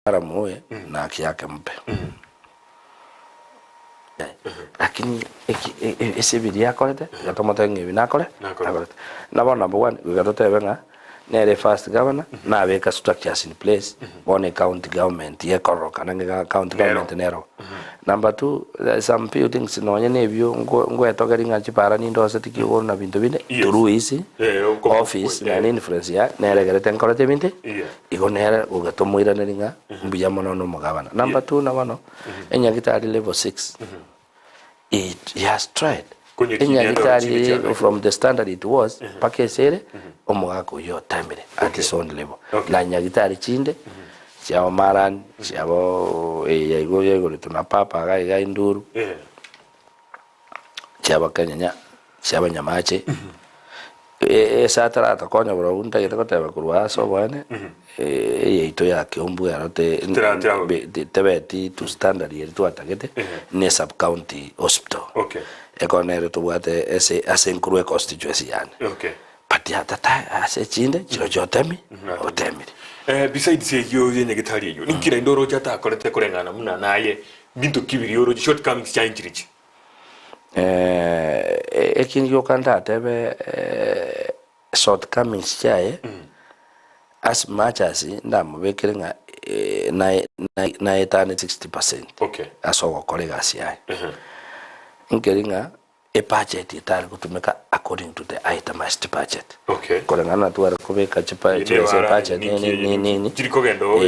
mara moe na haki yake mpe. Lakini ese bidi yakolete yatomota ngebi nakole na bona number 1 ugatote benga nere first governor na beka structures in place one county government ye koroka na county government nero. Number 2 some buildings no nyene byo ngo etogeringa chipara ni ndo setiki wona na bintu bine turu isi office na influence ya nere gerete nkorete binte igo nere ugatomoira neringa mbuya mono no mugabana. Number 2 na bano enyagitari level 6 it has tried from the standard it was pakesere omugako yo timely at its own level na nyagitari chinde chao maran chao yego tuna papa ga induru chaba kanyanya chaba nyamache satara takonya bro unta yeta koteba kurwa so bwane yeito ya Ekeumbu yarote tebeti to standard yetu atagete ne sub county hospital ekonero to wate ese nkruwe constituency yani pati atata ase chinde chotemi otemi besides say yo yenye gitari yo nikira indoro jata kolete kurengana muna naye bintu kibiri yoro shortcomings change rich ekin yo kanda tebe shortcomings chae as much as ndamubekerenga na etane 60% aso kolega siai nkeringa a budget itali kutumika according to the itemized budget kolengana tuara kubeka budget nini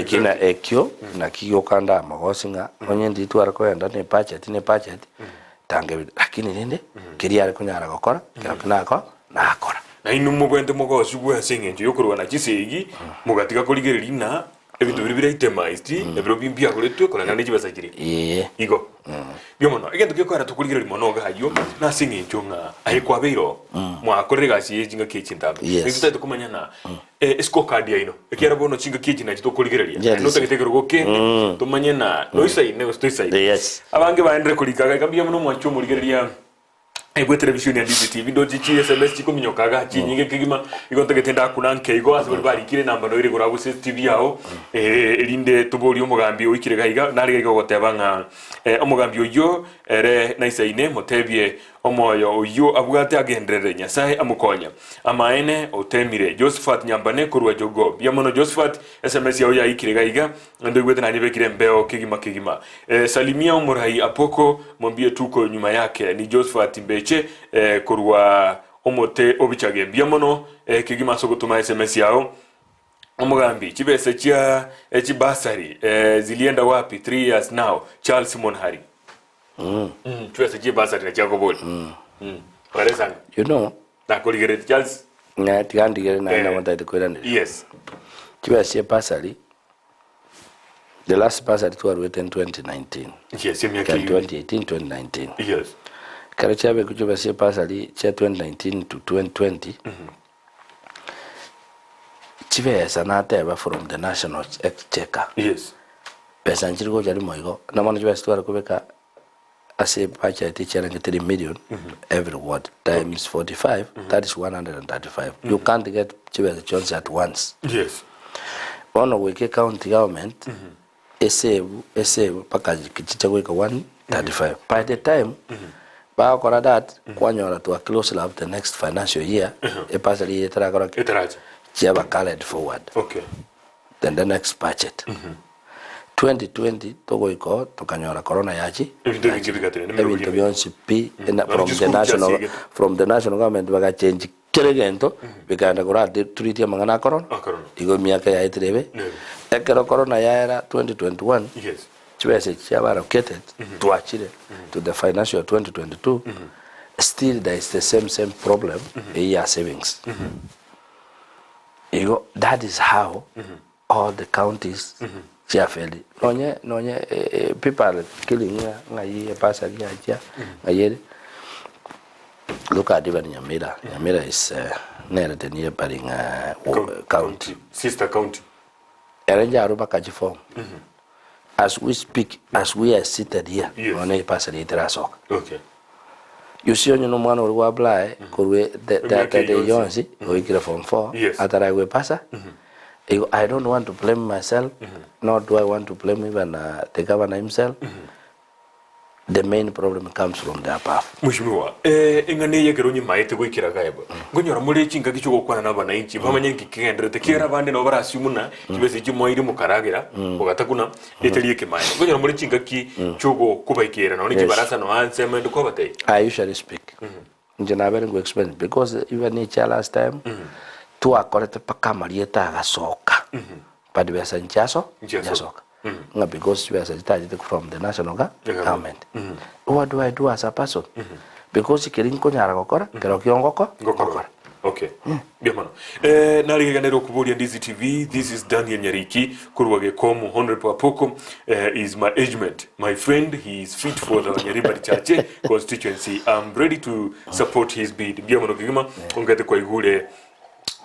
kina ekyo na kiyo kanda magosinga onye ndi tuara koenda ne budget tange lakini ninde kiriya kunyara gukora kinako nakora na inu mugwende mugosi bwa sengenje yokurwa na kisegi mugatiga kurigereri na ebintu biri itemized ebiro bimbia kuletwe kolana ne kibasakire igo byomono egento kyokora tukurigereri mono gayo na sengenje nga ayikwa beiro mwakorera gasi yinga kichinda nitute kumanya na esco card yaino ekera bono chinga kichina kitokurigereri no tegetegero goke tumanye na no isai ne stoisai abange baendre kulikaga kambia mono mwacho murigereria ego television ya Ndizi TV ndo chichi SMS chiko minyokaga chinyinge kigima igonto getenda kunanke igo asubiri bari kire namba no iri gurabu TV yao elinde tubori omugambi oikire gaiga nari gaiga gotebanga omugambi oyo ere naisaine motebie omoyo oyo abugate agendrere nyasaye amukonya amaene otemire Josephat Nyambane kurwa jogo byamono Josephat SMS yao ya ikire gaiga ndo igwete na nyebekire mbeo kigima salimia umurai Apoko mwambie tuko nyuma yake ni Josephat Mbeche kurwa omote obichage byamono kigima sogotuma SMS yao omugambi chibese chia chibasari zilienda wapi 3 years now Charles Monhari chibese chibasari na chako boli parezanga you know na koligere Charles na tigandigere na wanta kwenda yes chibese chibasari the last basari to were in 2019 yes 2018 yes karachabe kuchibese basari cha 2019 to 2020 chibesa na teba from the national exchequer yes pesa nchiriko jali moigo na mwana chibesa twara kubeka ase budget teacher and 3 million every ward times 45 that is 135 you can't get chibesa chance at once yes one weke county government esebu paka kichicha weka 135 by the time ba kora that kwanyora to close up the next financial year e pasa li etara Java carried forward. Then the next budget. 2020 togo iko tukanyora corona yachi. From the national government baga change kiregento biganda kora treat ya mangana corona. Igo miaka ya itrebe. Ekero corona ya era 2021. Yes. Chibese chaba allocated to actually to the financial 2022. Still there is the same problem year savings. That is how all the counties failed. Nonye people killing ngayi pasari aja ngayi. Look at even Nyamira. Nyamira is near the nearby county. Sister county. Erenja aruba kajiform. As we speak, as we are seated here, nonye pasari terasok. Okay. You see onye no mwana uri wabla kurwe the yonzi oikira form 4 atara we pasa I don't want to blame myself, nor do I want to blame even the governor himself. The main problem comes from the above. Mheshimiwa, ingane ya geronyi maite gwikira gaibo. Ngonyora muri chinga gicho gukwana n'abana inchi bamanye nkigendere tekera bande no barasumuna kibese kimoiri mukaragira ugatakuna eteliye kimaye. Ngonyora muri chinga ki chogo kubaikira no niki barasa no anse mende ko batay. I usually speak. Njena bere go explain because even each last time tu akorete pakamarieta agasoka. Padibesa nchaso nchasoka. Because we are started from the national government. What do I do as a person? Because kirinko nyara gokora, kero kiongoko gokora. Okay. Bien mano. Nali ganero kubodia Ndizi TV. This is Daniel Nyariki. Kurwage komu Honorable Apoko is my agent, my friend. He is fit for the Nyaribari Chache Constituency. I'm ready to support his bid. Bien mano kigima ongete kwa igule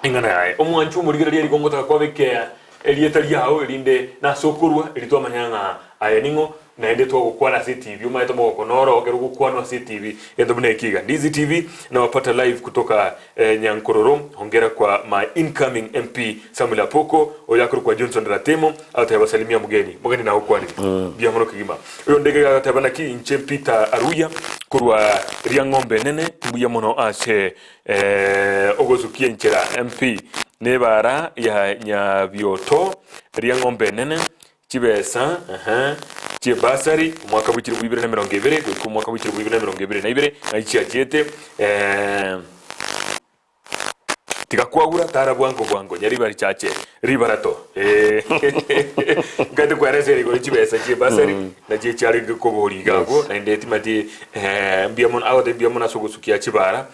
ingana yae. Omwanchu murigira liye gongota kwa bekea elietali yao elinde na sokurwa elitwa manyanga ayaningo na ende to gukwana CTV umaito moko noro ogeru gukwana CTV endo bune kiga Ndizi TV na wapata live kutoka Nyankororo. Hongera kwa my incoming MP Samuel Apoko oyakuru kwa Johnson Ratemo atabasalimia mugeni na ukwani bya mono kigima uyo ndege atabana ki inche Peter Aruya kurwa Riangombe nene mbuya mono ase ogozukie nchera MP nebara ya nyabioto Riangombe nene Chibesa Chibasari mwaka w'ikiri 2022 ku mwaka w'ikiri 2022 na icyagete tikakwagura tarabwango Nyaribari Chache ribarato ngade kwa reseri go Chibesa Chibasari na je cyari ko borigago na ndeti mati mbiyamon awade mbiyamon asogusukia Chibara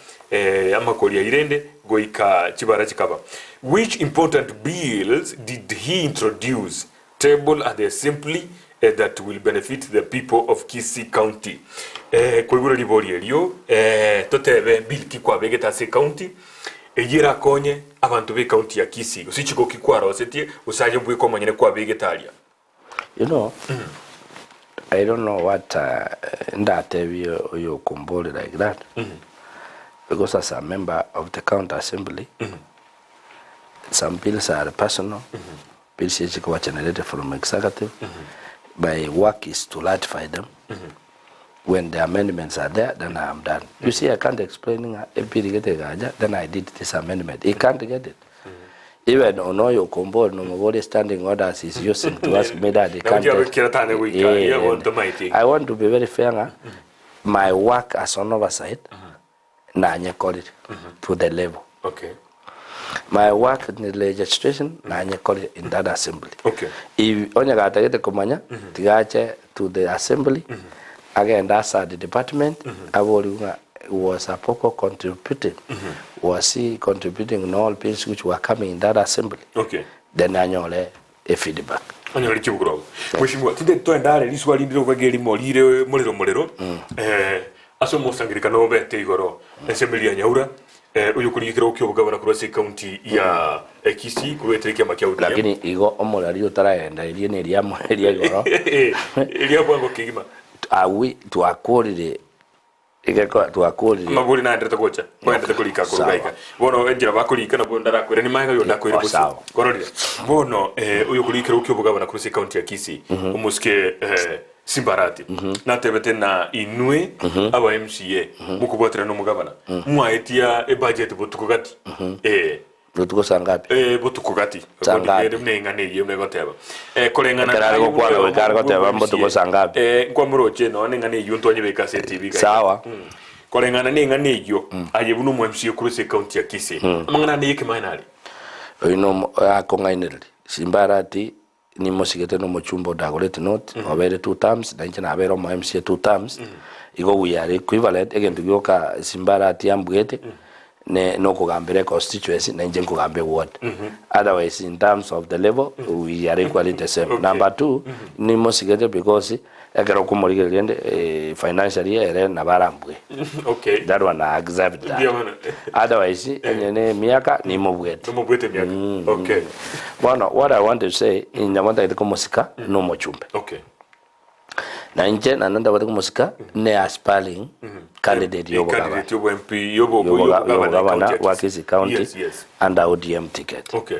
amakori ya irende goika Chibara chikaba. Which important bills did he introduce table at the assembly that will benefit the people of Kisii County? Kwigura libori elio totebe bill kikwa begeta se county ejira konye abantu be county ya Kisii usichiko kikwara osetie usaje mbwe ko manyene kwa begetalia. You know, I don't know what ndatebi yo kumbole like that. Because as a member of the county assembly, some bills are personal. Bills are generated from executive. My work is to ratify them. When the amendments are there, then I am done. You see, I can't explain a bill, then I did this amendment. He can't get it. Even Onoyo Kombo, nobody standing orders is using to ask me that they can't I want to be very fair. My work as an oversight, Nanya call it to the level. Okay. My work in the legislation, Nanya call it in that assembly. Okay. If Onyagata get the Komanya, Tigache to the assembly, again that's the department, was Apoko contributing, was he contributing in all bills which were coming in that assembly. Okay. Then Anyole a feedback. Anyole chibugro. Mheshimiwa, tinde to endale liswali ndiro bageri moliro. Aso mosangirika no bete igoro assembly ya Nyaura uyu kurikira ukiyobugabana kuri county ya Kisii kubetereke makiaudia. Lakini igo omolari utaraenda iriye ne iriya igoro. Iriya bwango kigima. Awi tuakorire igeko tuakorire maburi na ndeta gocha kwenda kulika kurugaika bono enjira bakulika na bonda rakwira ni manga yonda kwira busi kororira bono uyu kurikira ukiyobugabana kuri county ya Kisii umuske Simbarati na tebete na inwe aba MCA mukubotera no mugabana mwaetia budget botukugati botuko sangapi botukugati sangapi mnengane iyo megoteba kolengana kararo kwalo karagoteba botuko sangapi kwa muroche no nengane iyo ntonye beka CTV sawa kolengana nengane iyo ayebuno mu MCA kuri county ya Kisii amangana ne yeke mainali ino akongaineli Simbarati ni mosigete no mochumbo dagolete note obere 2 terms na nchana abero mo MCA 2 terms igo we are equivalent again to yoka Simbarati ambwete ne no kugambere constituency na nje kugambe ward otherwise in terms of the level we are equally the same. Number 2 ni mosigete because egero kumorige rende financial year na barambwe. Okay, that one I accept that. Otherwise enyene miaka ni mobwete miaka. Okay. Bueno, what I want to say in Nyamata ite komosika no mochumbe. Okay. Na nje na nanda wate komosika ne aspiring candidate yobo MP yobo wa Kisii County under ODM ticket. Okay.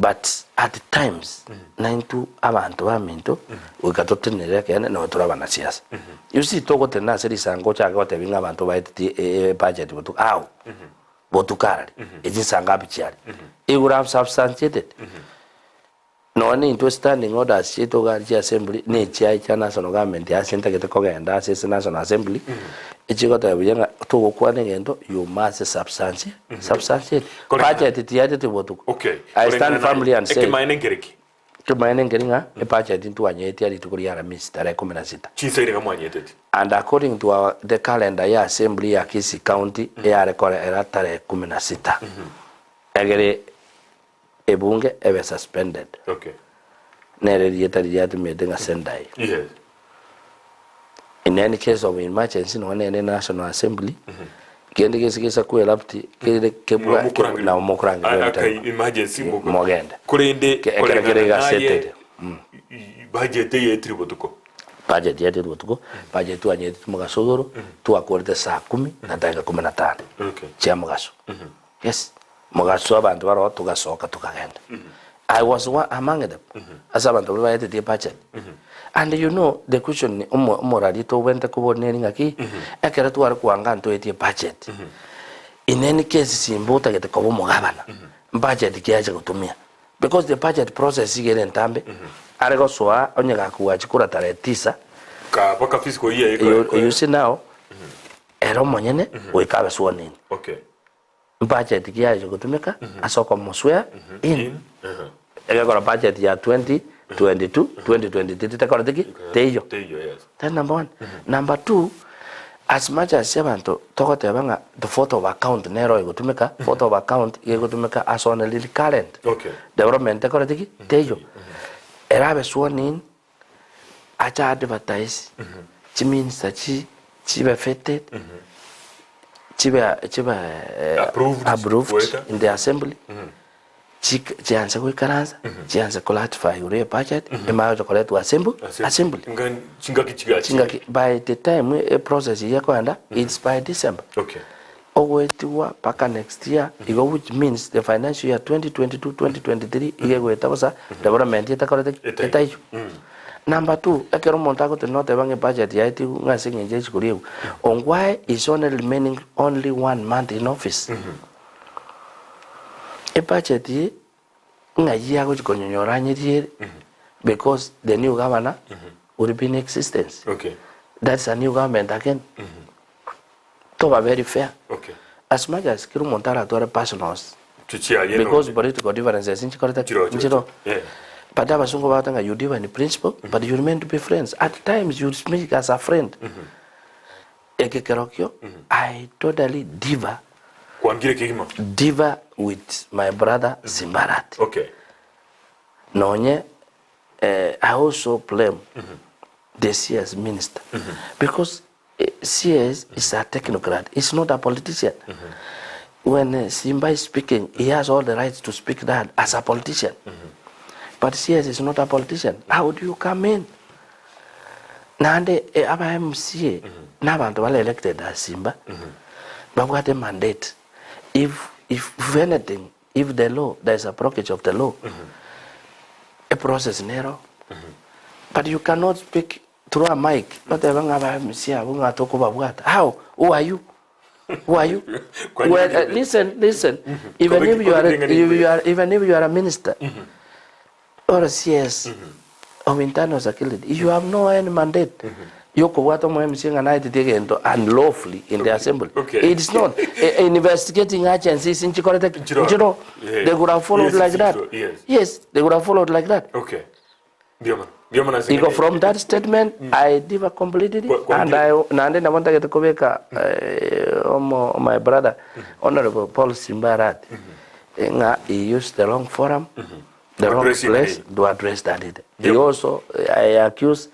but at times naintu abantu baminto ukatotenera kene no turabana siasa you see toko tena seri sango cha gote binga abantu baiti budget butu au botukarali ejisanga bichari it would have substantiated no one into standing order chito ga assembly ne chai cha national government ya senta kete kogenda as national assembly echigota byenga to kwane ngendo you must substantiate budget tiate tibotu okay I stand firmly and say kemainengerika e budget into anyeti ali tukuri ara minister 16 chinsaire kama anyetete and according to the calendar ya assembly ya Kisii county ya rekora era tare 16 egere ebunge ebe suspended okay nere yetari meeting asendai yes in any case of emergency no ne national assembly kende kesikisa ku elapti kende kebwa na umukurangira aka emergency mogenda kurende kere setted budget ye tributuko budget ya tributuko budget tu anyeti mugasogoro tu akorte saa 10 na dakika 15 okay cha mugaso yes mugaso abantu baro tugasoka tukagenda I was one among them as abantu baite the budget and you know the question morali to wente kuboneni ngaki ekere tu arikuanga nto etie budget in any case simbota gete ko mugabana budget kiaje kutumia because the budget process igere ntambe arego soa onyega kuwa chikura tare 9 ka baka fiscal year you see now ero monyene wekabe suonini okay budget kiaje kutumika asoko moswea in egakora budget ya 2022 2023 takora tiki teyo yes then number 1 number 2 as much as sebanto tokote banga the photo of account nero igutumika photo of account igutumika as on a little current okay development takora tiki teyo erabe suonin acha advertise which means that she be fitted chibe approved in the assembly chianza kuikaranza chianza kulatify ure budget emayo chocolate assembly chingaki by the time a process yakwenda it's by December okay owetiwa paka next year igo which means the financial year 2022 2023 igego etabosa development yetakorete etayo number 2 ekero montago tenote bange budget yaiti ngasinge jeshi kuriu on why is only remaining only 1 month in office a budget ye ngayi ago chikonyonyora nyiriere because the new governor will be in existence okay that's a new government again to be very fair okay as much as kiru montara to personals because political differences in chikoreta chiro yeah but abasungu batanga you differ in principle but you remain to be friends at times you speak as a friend ekekerokyo I totally differ kwangire kigima differ with my brother Simbarat okay nonye I also blame the CS minister because CS is a technocrat, it's not a politician. When Simba is speaking, he has all the rights to speak that as a politician. But CS is not a politician. How do you come in? Nande aba MCA nabantu wale elected as Simba but what a mandate if anything, if the law, there is a blockage of the law, a process narrow, but you cannot speak through a mic. But how? Who are you? Who are you? Well, listen. Even if you are a minister or a CS of internal security, you have no any mandate. Yoko wato mo MC nganaiti tegento unlawfully in the assembly. Okay. It's not investigating agencies in Chikorete. Chiro. They would have followed like that. Yes, they would have followed like that. Okay. Because from that statement, I differ completely, and I want to get to Kobeka, my brother, Honorable Paul Simbarat. He used the wrong forum, the wrong place to address that. He also, I accuse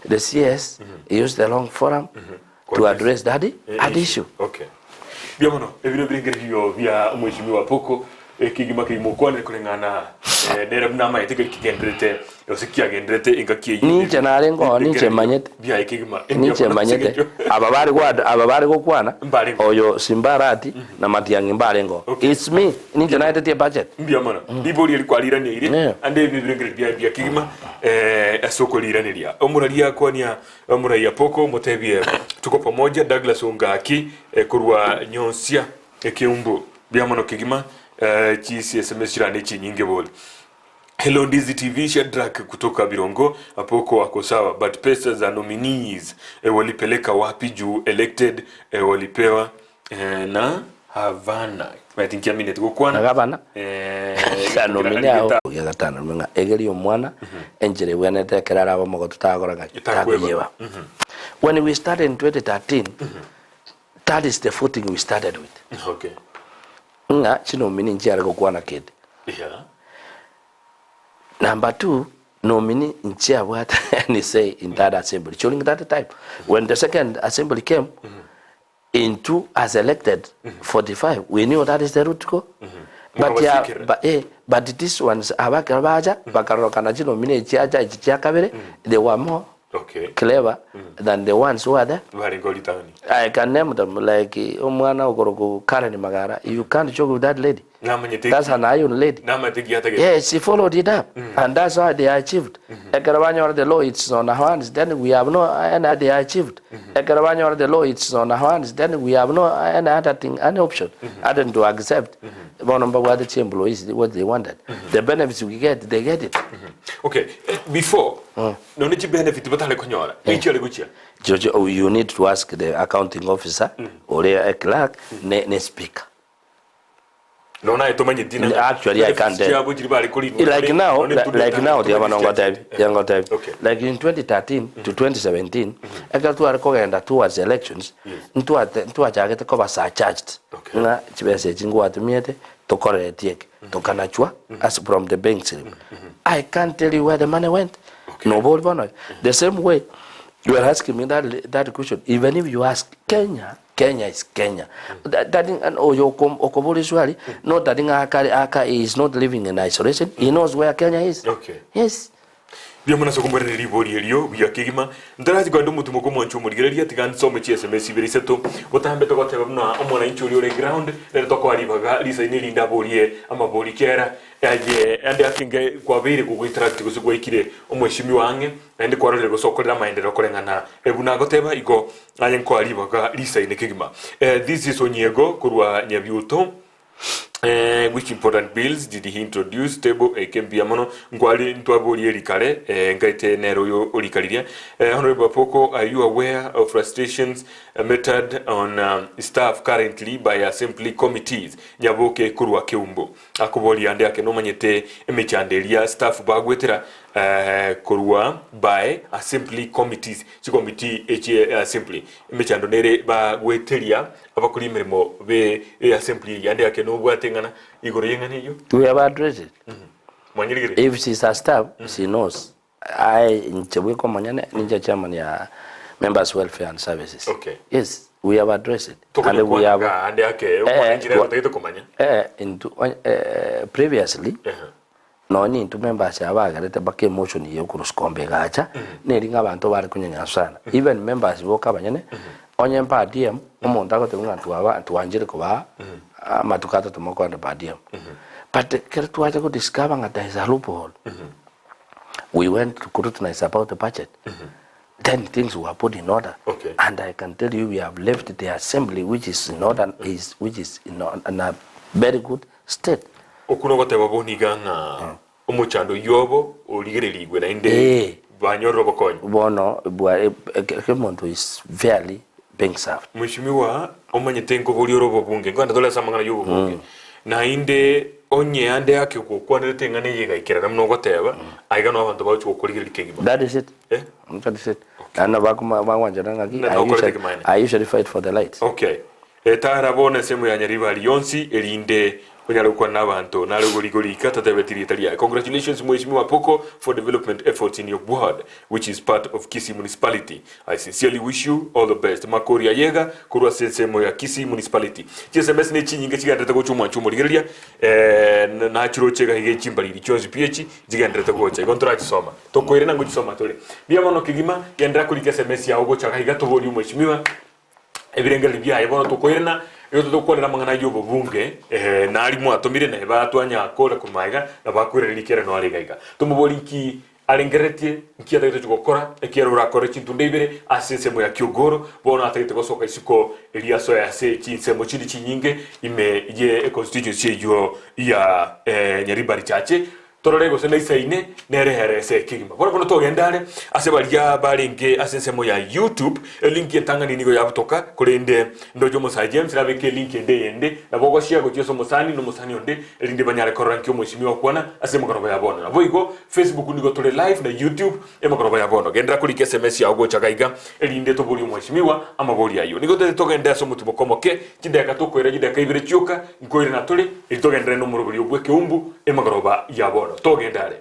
the CS used the wrong forum to address that issue. Okay. Biamono, ebiro bringeri yo via mheshimiwa Apoko ekigima kimukwane kulengana nere mnama etike kigendrete osikia gendrete ingaki ninche narengo ninche manyete bia ekigima ninche manyete ababari gokwana oyo simbarati na matiangi mbarengo it's me ninche naite tie budget mbia mana biboli elikwalira ne ire ande bibirengere bia ekigima asoko liraniria omuralia kwania omuraia Apoko motebie tuko pamoja Douglas Ongaki kurwa nyonsia Ekeumbu bia mana kigima chisi SMS jirani chinyinge boli. Hello Ndizi TV Shadrack kutoka Birongo. Apoko wako sawa but pesa za nominees walipeleka wapi juu elected walipewa na Havana. I think yamine tukukwana na Havana sa nominee ya gatano menga egeri omwana enjere wenete kerara abo mogo tutagora takuyewa. When we started in 2013 that is the footing we started with. Okay. Nga chinomini nchiara kukwana kid. Yeah. Number 2, nomini nchia what any say in that assembly. During that time, when the second assembly came into as elected 45, we knew that is the route to go. But yeah, but these ones abakarabaja bakarokana chinomini nchiaja ichiakabere they were more clever than the ones who are there. I can name them like Omwana Ogorogo Karen Magara. You can't joke with that lady. That's an iron lady. Yes, she followed it up. And that's why they achieved. Ekeumbu the law, it's on our hands. Then we have no any they achieved. Ekeumbu the law, it's on our hands. Then we have no any other thing, any option other than to accept. One number what the employees what they wanted. The benefits we get, they get it. Okay, before no need benefit but you need to ask the accounting officer or a clerk ne speaker. No, actually, I can't. Like now, like in 2013 to 2017, I got to recommend towards elections. Into a jacket cover surcharged. Na chibese chingu atumiete to correct to kanachua as from the bank. I can't tell you where the money went. No ball bono. The same way you are asking me that question. Even if you ask Kenya is Kenya. That and Okobori not that Aka is not living in isolation. He knows where Kenya is. Okay. Yes. Biamana sokumbere ribori elio biakigima ndarazi gwando mutumo ko moncho murigereria tigan some SMS biriseto botambe to goteba na omwana inchuri ore ground ne to ko aribaga lisa ni linda borie amabori kera aje ande akinge kwa bire ku interact gusugwa ikire omweshimi wange ande kwarore gusokorera maendero korengana ebuna goteba igo anye ko aribaga lisa ni kigima this is Onyego kurwa nyabyuto which important bills did he introduce table ekembia mono ngwali ntwabori erikare ngaite nero yo orikariria Honorable Apoko, are you aware of frustrations meted on staff currently by assembly committees nyaboke kurwa Ekeumbu akuboli ande ake no manyete emechanderia staff bagwetera kurwa by assembly committees chi committee assembly emechando nere bagweteria abakuri mirimo be assembly ande ake no bwatengana igoro yengani yo we have addressed it. If she's a staff she knows I nchebwe ko manyane ninja chairman ya members welfare and services. Okay. Yes, we have addressed it. And we have ande ake engineer to komanya into previously no ni into members abagarete bake motion yo kuruskombe gacha neringa abantu bari kunyanya sana even members boka banyane onye mpa DM omuntu agotenga tuwanjire kuba matukata tumokwanda pa DM but kertu acha ko discover nga there is a loophole. We went to scrutinize about the budget. Then things were put in order. Okay. And I can tell you we have left the assembly which is in order which is in a very good state. Okuno goteba boniganga omuchando yobo oligererigwe na inde banyoro bokonyo bono Ekeumbu is fairly being served. Mheshimiwa omanyete ngo boli robo bunge nganda dola samangana yobo bunge na inde onye ande yake ko kwanete ngane yiga ikera mno goteba aiga no abantu bacho koligirira kegima. That is it. That is it. Ana bakuma bangwanja ngaki I usually fight for the lights. Okay. Etara bona semu ya Nyaribari yonsi elinde onyalo kwa nabantu nalo goligolika tatabetiri italia. Congratulations Mheshimiwa Apoko for development efforts in your ward which is part of Kisii municipality. I sincerely wish you all the best. Makori Ayega kurwa sensemo ya Kisii municipality. SMS ne chinyinga chigandata go chuma chumo ligeria na chiro chega hige chimbaliri chozi PH chigandata go cha kontra chisoma. Tokoire nango chisoma tole. Bia mono kigima yandra kulika SMS ya ogo chaka higa tobori Mheshimiwa ebirengeli bya ibono tokoirena yo tukokorera mangana y'ubu bunge na alimu atomire na batwanya akora kumaiga na bakwirerikera no aligaiga tumubolinki alengeretie nkiya tagite gukora ekero urakora kintu ndebere asensemo ya Kyogoro bona atagite gosoka isiko Eliaso ya se kinsemo chindi chinyinge ime ye constituency yo ya Nyaribari Chache tororego sena isaine nerehere se kigima bona bona togendale asebalia balenge asensemo ya YouTube link yetangani nigo yabutoka kurende ndojo Musa James rabeke link ndende na bogo shia go tioso musani no musani onde elinde banyare koranki Mheshimiwa kwana asemo koroba ya bona na boigo Facebook nigo tole live na YouTube koroba ya bona gendra kuri SMS ya ogo chagaiga elinde to boli Mheshimiwa amaboli ayo nigo te togenda so mutubo komoke kideka to koira kideka ibire chuka nkoire na tole itogendra no murubuli obwe Ekeumbu koroba ya bona togendale.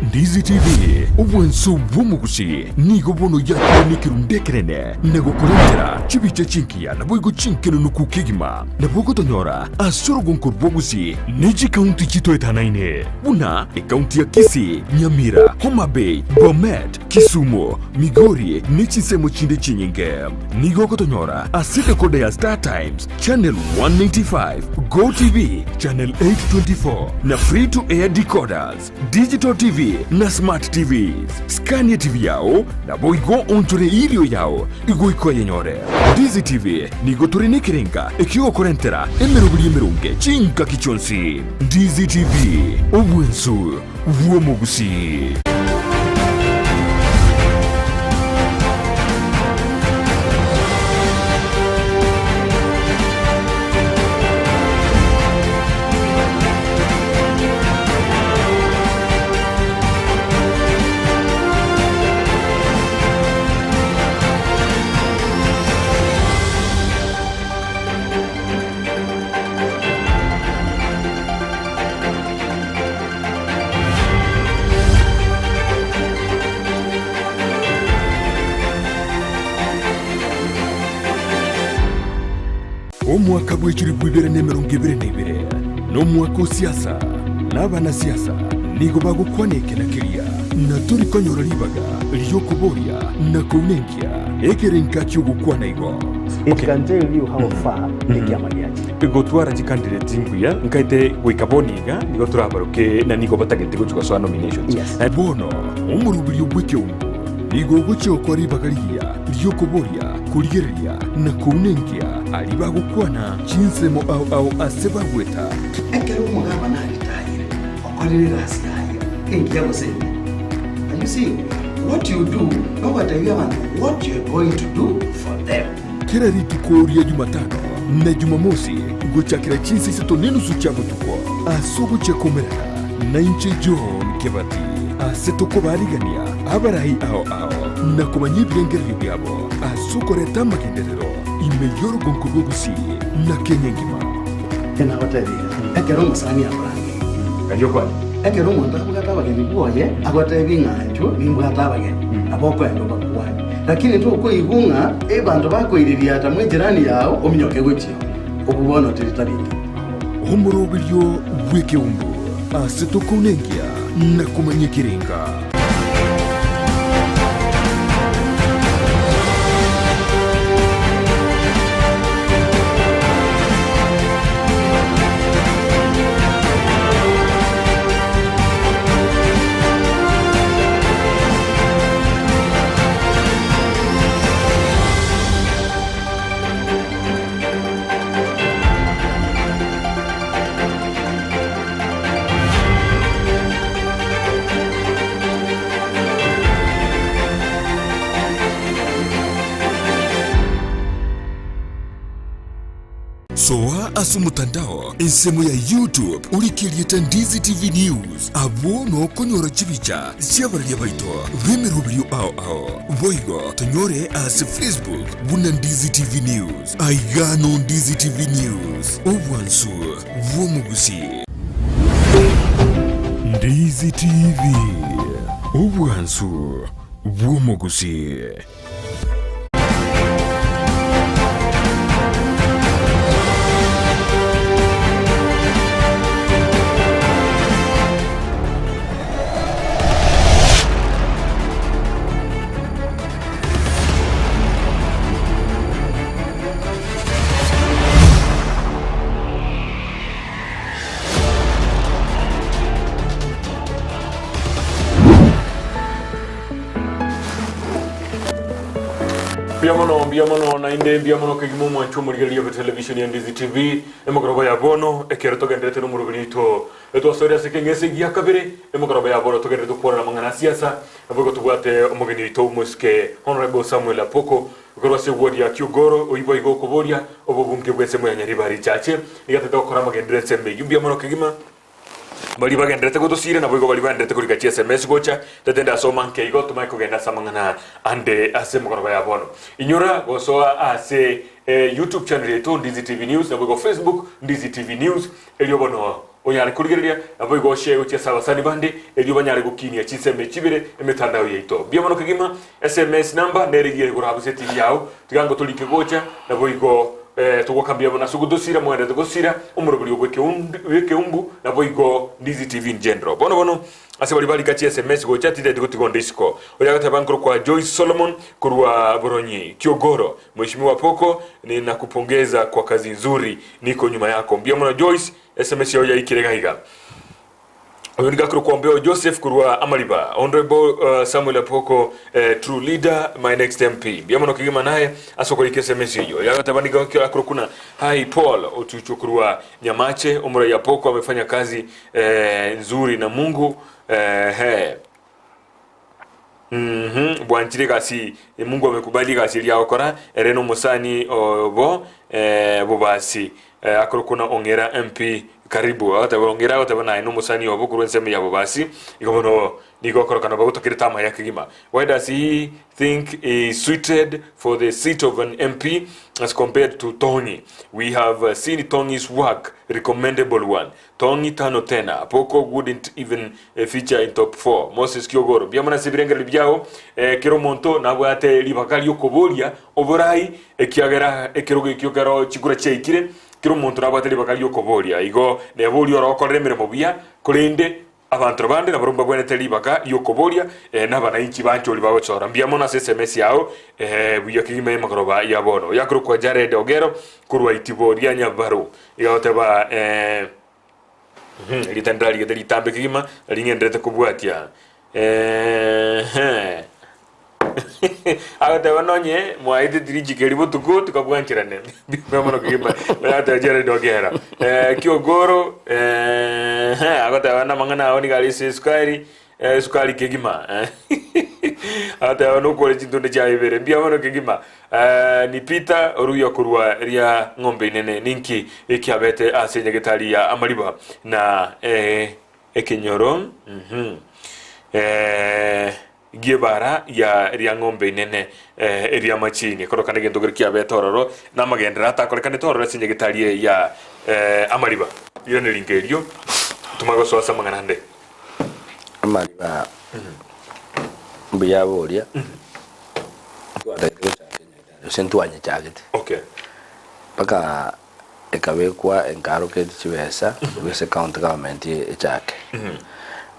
Ndizi TV ubwenso bw'omugusi nigo bono yakonikirundekerene nagokorera chibiche chinkia na boigo chinkeno nukukigima na bogo tonyora asoro gonkor bogusi neji county chito etanaine buna county ya Kisii, Nyamira, Homa Bay, Bomet, Kisumu, Migori nechisemo chinde chinyinge nigo kotonyora asite kode ya Star Times channel 195 Go TV channel 824 na free to air decoders digital TV na smart TVs Scania TV yao na boigo ontore ilio yao igo iko yenyore Ndizi TV nigo tore nekirenga ekio korentera emerunge chinka kichonsi Ndizi TV obwensu vuomogusi. Omwaka gw'ekiri gwibere n'emirongo ibere n'ibere n'omwaka siasa n'abana siasa nigo bagukwaneke na kiria na turi konyora libaga lyokuboria na kunenkia ekerenka cy'ugukwana igo. It can tell you how far ekiama giachi igotwara candidate zinguya nkaite gwikaboniga nigo turabaruke na nigo batagete gucuka so nominations bono umurubiri obw'Ekeumbu nigo gucyokwa libagariya lyokuboria kurigereria na kunenkia alibagukwana chinsemo au asebagweta ekero mugaba na ritayire okorere rasikaye engia goseni. And you see what you do no what you want what you are going to do for them. Kera ritukoria Jumatano na Jumamosi guchakira chinsi seto nenusu chabo tuko asugu chekomerera na inche John Kebati asetoko barigania abarahi ao na kumanyi byengeri byabo asukoreta makinderero imeyoro gonkugusi na Kenya ngima tena watabira ekero musani abrangi kanyo kwa ekero monta bugata bageni bwoye agotebi nganjo nimbugata bageni Apoko endo bakwani lakini tu uko igunga bantu bakoiriria ata mwijirani yao ominyoke gutyo okubono tiritabindi omurobiryo bw'Ekeumbu asetoko nengia na kumanyikirenga. soa asu mutandao ensemo ya YouTube ulikirieta Ndizi TV News abo no konyora chibicha siabaria baito bemerubrio ao boigo tonyore as Facebook buna Ndizi TV News aigano Ndizi TV News obwansu bwomugusi Ndizi TV obwansu bwomugusi. Biamono na inde biamono kegimo mwancho murigelia kwa television ya Ndizi TV emokoroba ya bono ekereto gendete no murubinito eto storia sekengese gia kabere emokoroba ya bono togerete kupora mangana siasa avugo tubwate omugeni wito muske Honorable Samuel Apoko ukorwa se wodi ya Kiogoro oibo igo koboria obobunge bwese mu Nyaribari Chache igatete gukora magendere sembe biamono kegima bali bagendete gutosire na boigo bali bandete kuri gachi SMS gocha tetenda soma nke igo tumai kugenda samangana ande ase mukoroba ya bono inyura gosoa ase YouTube channel yetu Ndizi TV News na boigo Facebook Ndizi TV News elio bono onyale kurigeria na boigo share uche sawa sani bande elio banyale gukinia chiseme chibire emetandao yeito biamono kigima SMS number nerigiye gurabuse TV yao tigango tulike gocha na boigo tugokambia bona sugudusira mwende tugusira umuruburi Ekeumbu na boigo Ndizi TV in general bono ase bali gachi SMS go chat ide gutigondisko oyagata bankro kwa Joyce Solomon kurwa Boronyi Kiogoro mheshimiwa Apoko ninakupongeza kwa kazi nzuri niko nyuma yako mbia mwana Joyce SMS yao yaikirega higa Oyoniga kurukwambeo Joseph kurwa Amaliba Honorable Samuel Apoko true leader my next MP biamono kigima naye asokoli SMS hiyo yagata bandiga kurukuna hi Paul otucho kurwa Nyamache umura ya Apoko amefanya kazi nzuri na Mungu bwanchire kasi Mungu amekubali kasi ya okora ereno musani obo bobasi akurukuna ongera MP karibu ataongera utabana ino musani obo kurwenseme ya bobasi ikobono niko korokana baguto kiritama ya kigima why does he think is suited for the seat of an MP as compared to Tony? We have seen Tony's work, recommendable one. Tony tano tena Apoko wouldn't even feature in top 4. Moses Kiogoro biamana sibirengera biao kiromonto nabwate libakali yokoboria oborai ekiagera ekirogo ekiogaro chigura cheikire kiro muntu nabateli bakali yokoboria igo nebuli orokorere mirimo bia kurinde abantu bande na barumba bwene teli baka yokoboria nabana inchi bancho oli bagochora mbiamo SMS yao buya kigime makoroba ya bono yakuru kwa Jared Ogero kurwa itiboria nyabaru igoteba litandali gedeli tambe kigima lingendete kubwatia agata banonye mwaide diriji keribo tuko tukabwanchirane biamono kigima bata Jared Ogero Kiogoro agata bana mangana awoni gali sukari kigima ata wano kwa chindone cha ibere biamono kigima ni Peter oruya kurwa ria ngombe nene ninki ikiabete asenye getali ya Amaliba na Ekenyoro giebara ya ria ngombe nene ria machini korokane gendo gerkia betororo na magendera atakorekane tororo asenye getali ya Amaliba iyo ne lingerio tumagoso asa manganande Amaliba mbiyaboria sentuanye chagete okay paka ekabekwa enkaruke chiwesa wese county government echake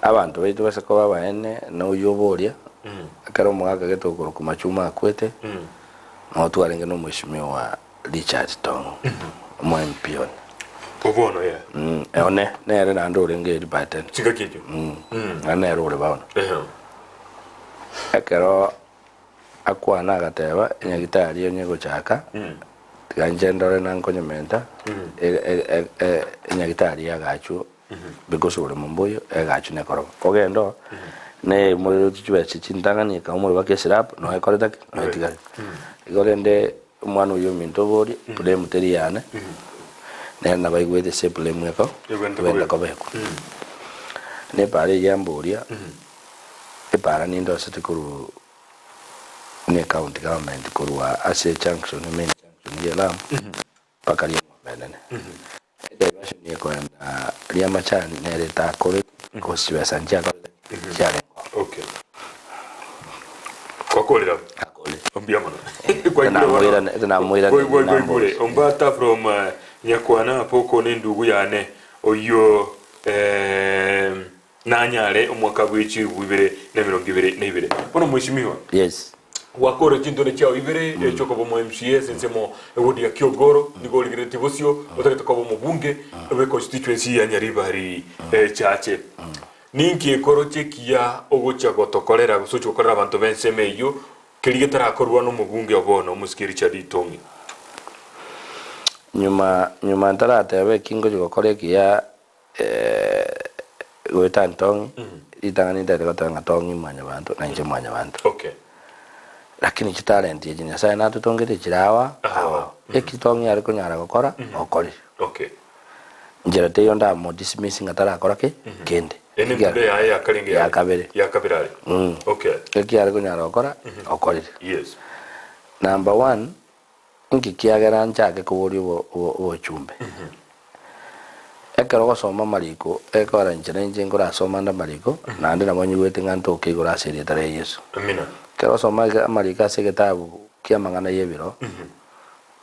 abantu baitu base ko babaene no yoboria akaro mwaka getokoro kumachuma akwete no twarenge no mheshimiwa Richard Tong mwempion obono ya one nere nando renge baten chikakijo ane rore baona akero akwana agateba nyagitari yo nyego chaka tiganjendore nankonyementa nyagitari yagachu bigosore mumboyo egachu nekoro kogendo ne muri tuchwe chintangani ka umuri bakesirap no ekoreta no etigari igorende umwana uyo mintobori pule muteriyane na baigwete seple mweko wenda kobeko ne pare yamburia para nindo sitikuru ne county government kurwa ase junction main junction yelam pakali menene diversion yeko na liama chani ne leta kore ko siwa sanja ko jare okay kokolera ombia mana na moira ombata from nyakwana Apoko n'endugu yane oyo nanyale omwaka bw'echi 2022 bono mwishimiwa yes wakore chintone chao ibere choko bomo MCA sensemo ewodi ya Kyogoro nigo ligireti bosio otaketa ko bomo bunge ebe constituency ya Nyaribari Chache ninki ekoro chekia ogocha gotokorera gusocho korera abantu benseme iyo keligetara akorwa no mubunge obono musikiri chadi tongi nyuma ntarate abe kingo gokore kia goitantong itangani ndade gotanga tongi mwanya bantu na nje mwanya bantu okay lakini talent ye jinya sai natu tongere chirawa ekitongi ari kunyara gokora okori okay njira te yonda mo dismissing atara akora ke kende ene mbe ya kalinge ya kabere okay eki ari kunyara gokora okori yes number 1 inki kiagera nchake kuburi wo chumbe ekero gosoma mariko ekora njira ngora soma nda mariko na ndi na mwanyi wete nganto kigora serie tare Yesu amina kero soma marika se gitabu kia mangana yebiro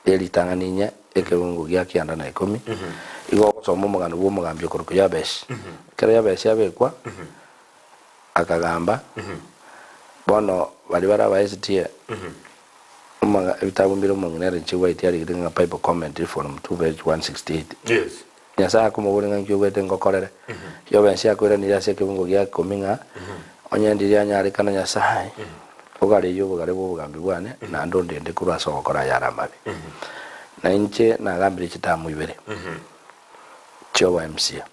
eri tanganinya Ekeumbu Gia Siasa na 10 igo gosoma mugano wo mugambyo kuruko ya besh kero ya besh yabekwa akagamba bono bali bara STA manga ebitabu mbiro munginere chiwa itiari giringa Bible commentary from 2 page 168 yes nyasa kuma buringa ngiyogete ngokorere yo bensi akwira ni yase Ekeumbu Gia kominga onyendiria nyari kana nyasa ogari yo bugari bo bugambi bwane na ndo ndende kurasa gukora yara mabi na inche na gambire chitamu ibere cho wa MCA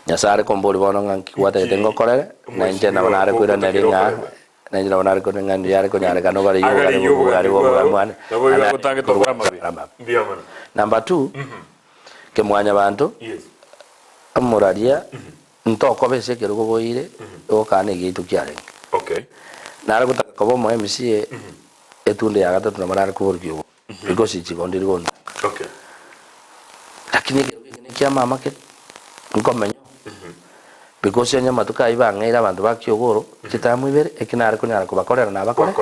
nyasa kombori bono nganki kwata ngokorere na inche na banare kwira neringa na inche na banare kwira ngandi yare kunyare kano bari yo bugari bo bwane nabo gutange tokora mabi ndio mana number 2 ke mwanya bantu yes amuraria ntoko bese kerugo boire okane gitu kyare okay nara gutaka kobo mo MCA etunde ya gatatu na marara kuburyo because ichi gondiri gonda okay lakini kia mama ke ngomenya because yanya matuka iba ngaira abantu bakyogoro kitamu ibere ekinara kunyara kubakorera na bakore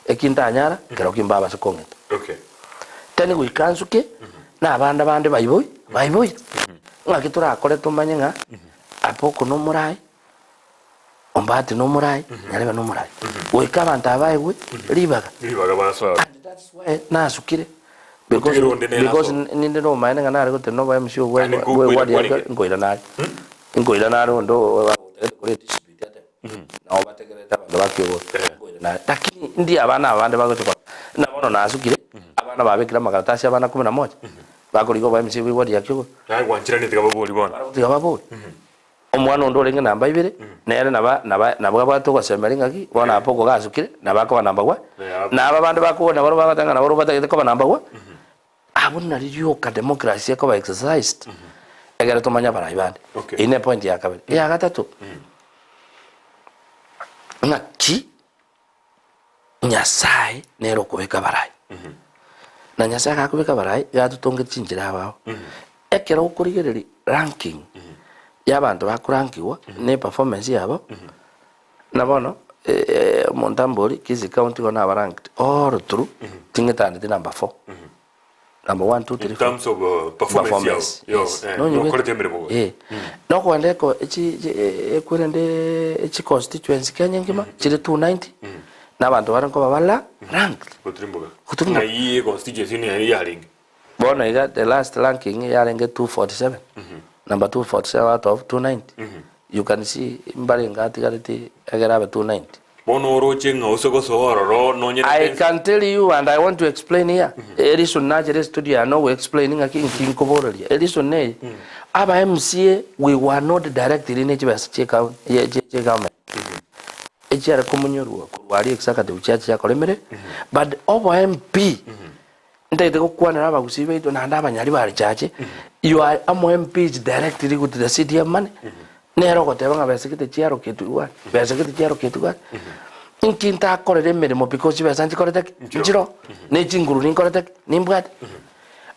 ekintanyara kero kimbaba sekongeta okay tani guikansuke na abanda bande bayiboy ngakitura akore tumanye nga Apoko no murai ombati no murai nyareba no murai weka abantu abaye we libaga baswa that's why nasukire because ninde no mine nga nari gote no ba MCO we wadi ngoira nari ndo kuri dispute ate na obategereta abantu bakyo ngoira lakini ndi abana abande bagote na bono nasukire abana babekira makaratasi abana 11 bakurigo ba MCO we wadi yakyo na gwanchira ni tigababoli bona tigababoli omwana ondo lenge namba 2 nere nabwa bato kwasemeringa ki bona Apoko gasukire nabako namba 1 naba bande bakubona baro bagatanga nabo batagete ko namba 1 abuna ryo ka democracy ko ba exercised egera tomanya bara ibande ine point ya kabiri ya gatatu ngaki nyasai nero kubeka barai na nyasai ka kubeka barai gatutonge chinjira abao ekero ukurigereri ranking y'abantu bakurankiwa ne performance yabo nabono Montambori kizi county gona ranked all through tingetane number 4 number 1 2 3 in terms of performance yes. No quality member no kwandeko ekwirende constituency kanyengima chiri 290 nabantu baranko babala ranked kutrimbuga na iyi constituency ni yaring bona iga the last ranking yaring 247 number 247 out of 290 you can see mbali ngati gariti agarabe 290 bono roche ngauso sohoro no nyere I can tell you and I want to explain here Edison Najere studio I know we explaining again king koborali Edison ne aba MCA we were not directly in HBS check out government ejara komunyoruwa wali executive church ya kolemere but over MP ndete kokwana abagusibe ito na ndaba Nyaribari Chache you are amo impeach directly to the CDM money nero goteba nga besekete chiaro ketu wa inkinta korere merimo because we santi korete njiro ne chinguru ni korete ni mbwat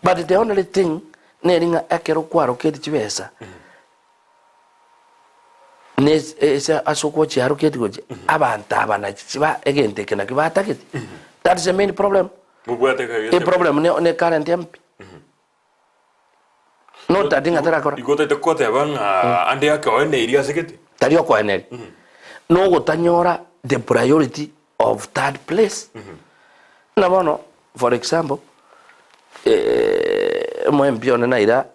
but the only thing neringa akero kwaro keti chibesa ne esa asoko chiaro keti goje abantu abana chiba egente kena kibata keti that is the main problem. The problem ne current MP. No tadinga tera kora. Igote te kote banga ande yake oene iria sekete. Tario ko ene. No gotanyora the priority of third place. Na bono for example mo MP ona na ira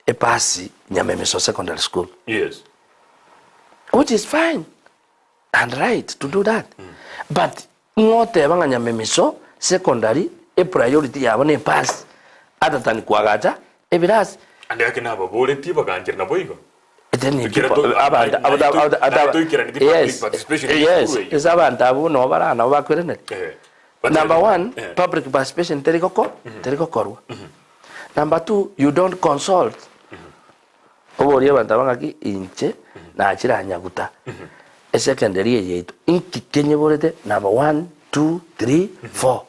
e pasi Nyamemeso secondary school. Yes. Which is fine and right to do that. But ngote banga Nyamemeso secondary a priority yabo ne pass atatani kwagacha ebiras ande yake na babole ti baganjira na boigo eteni yes is abantu abo no barana bakwirene number 1 public participation teriko. Number 2 you don't consult obori abantu abangaki inche na achira nyaguta a secondary yetu inki kenye borete number 1 2 3 4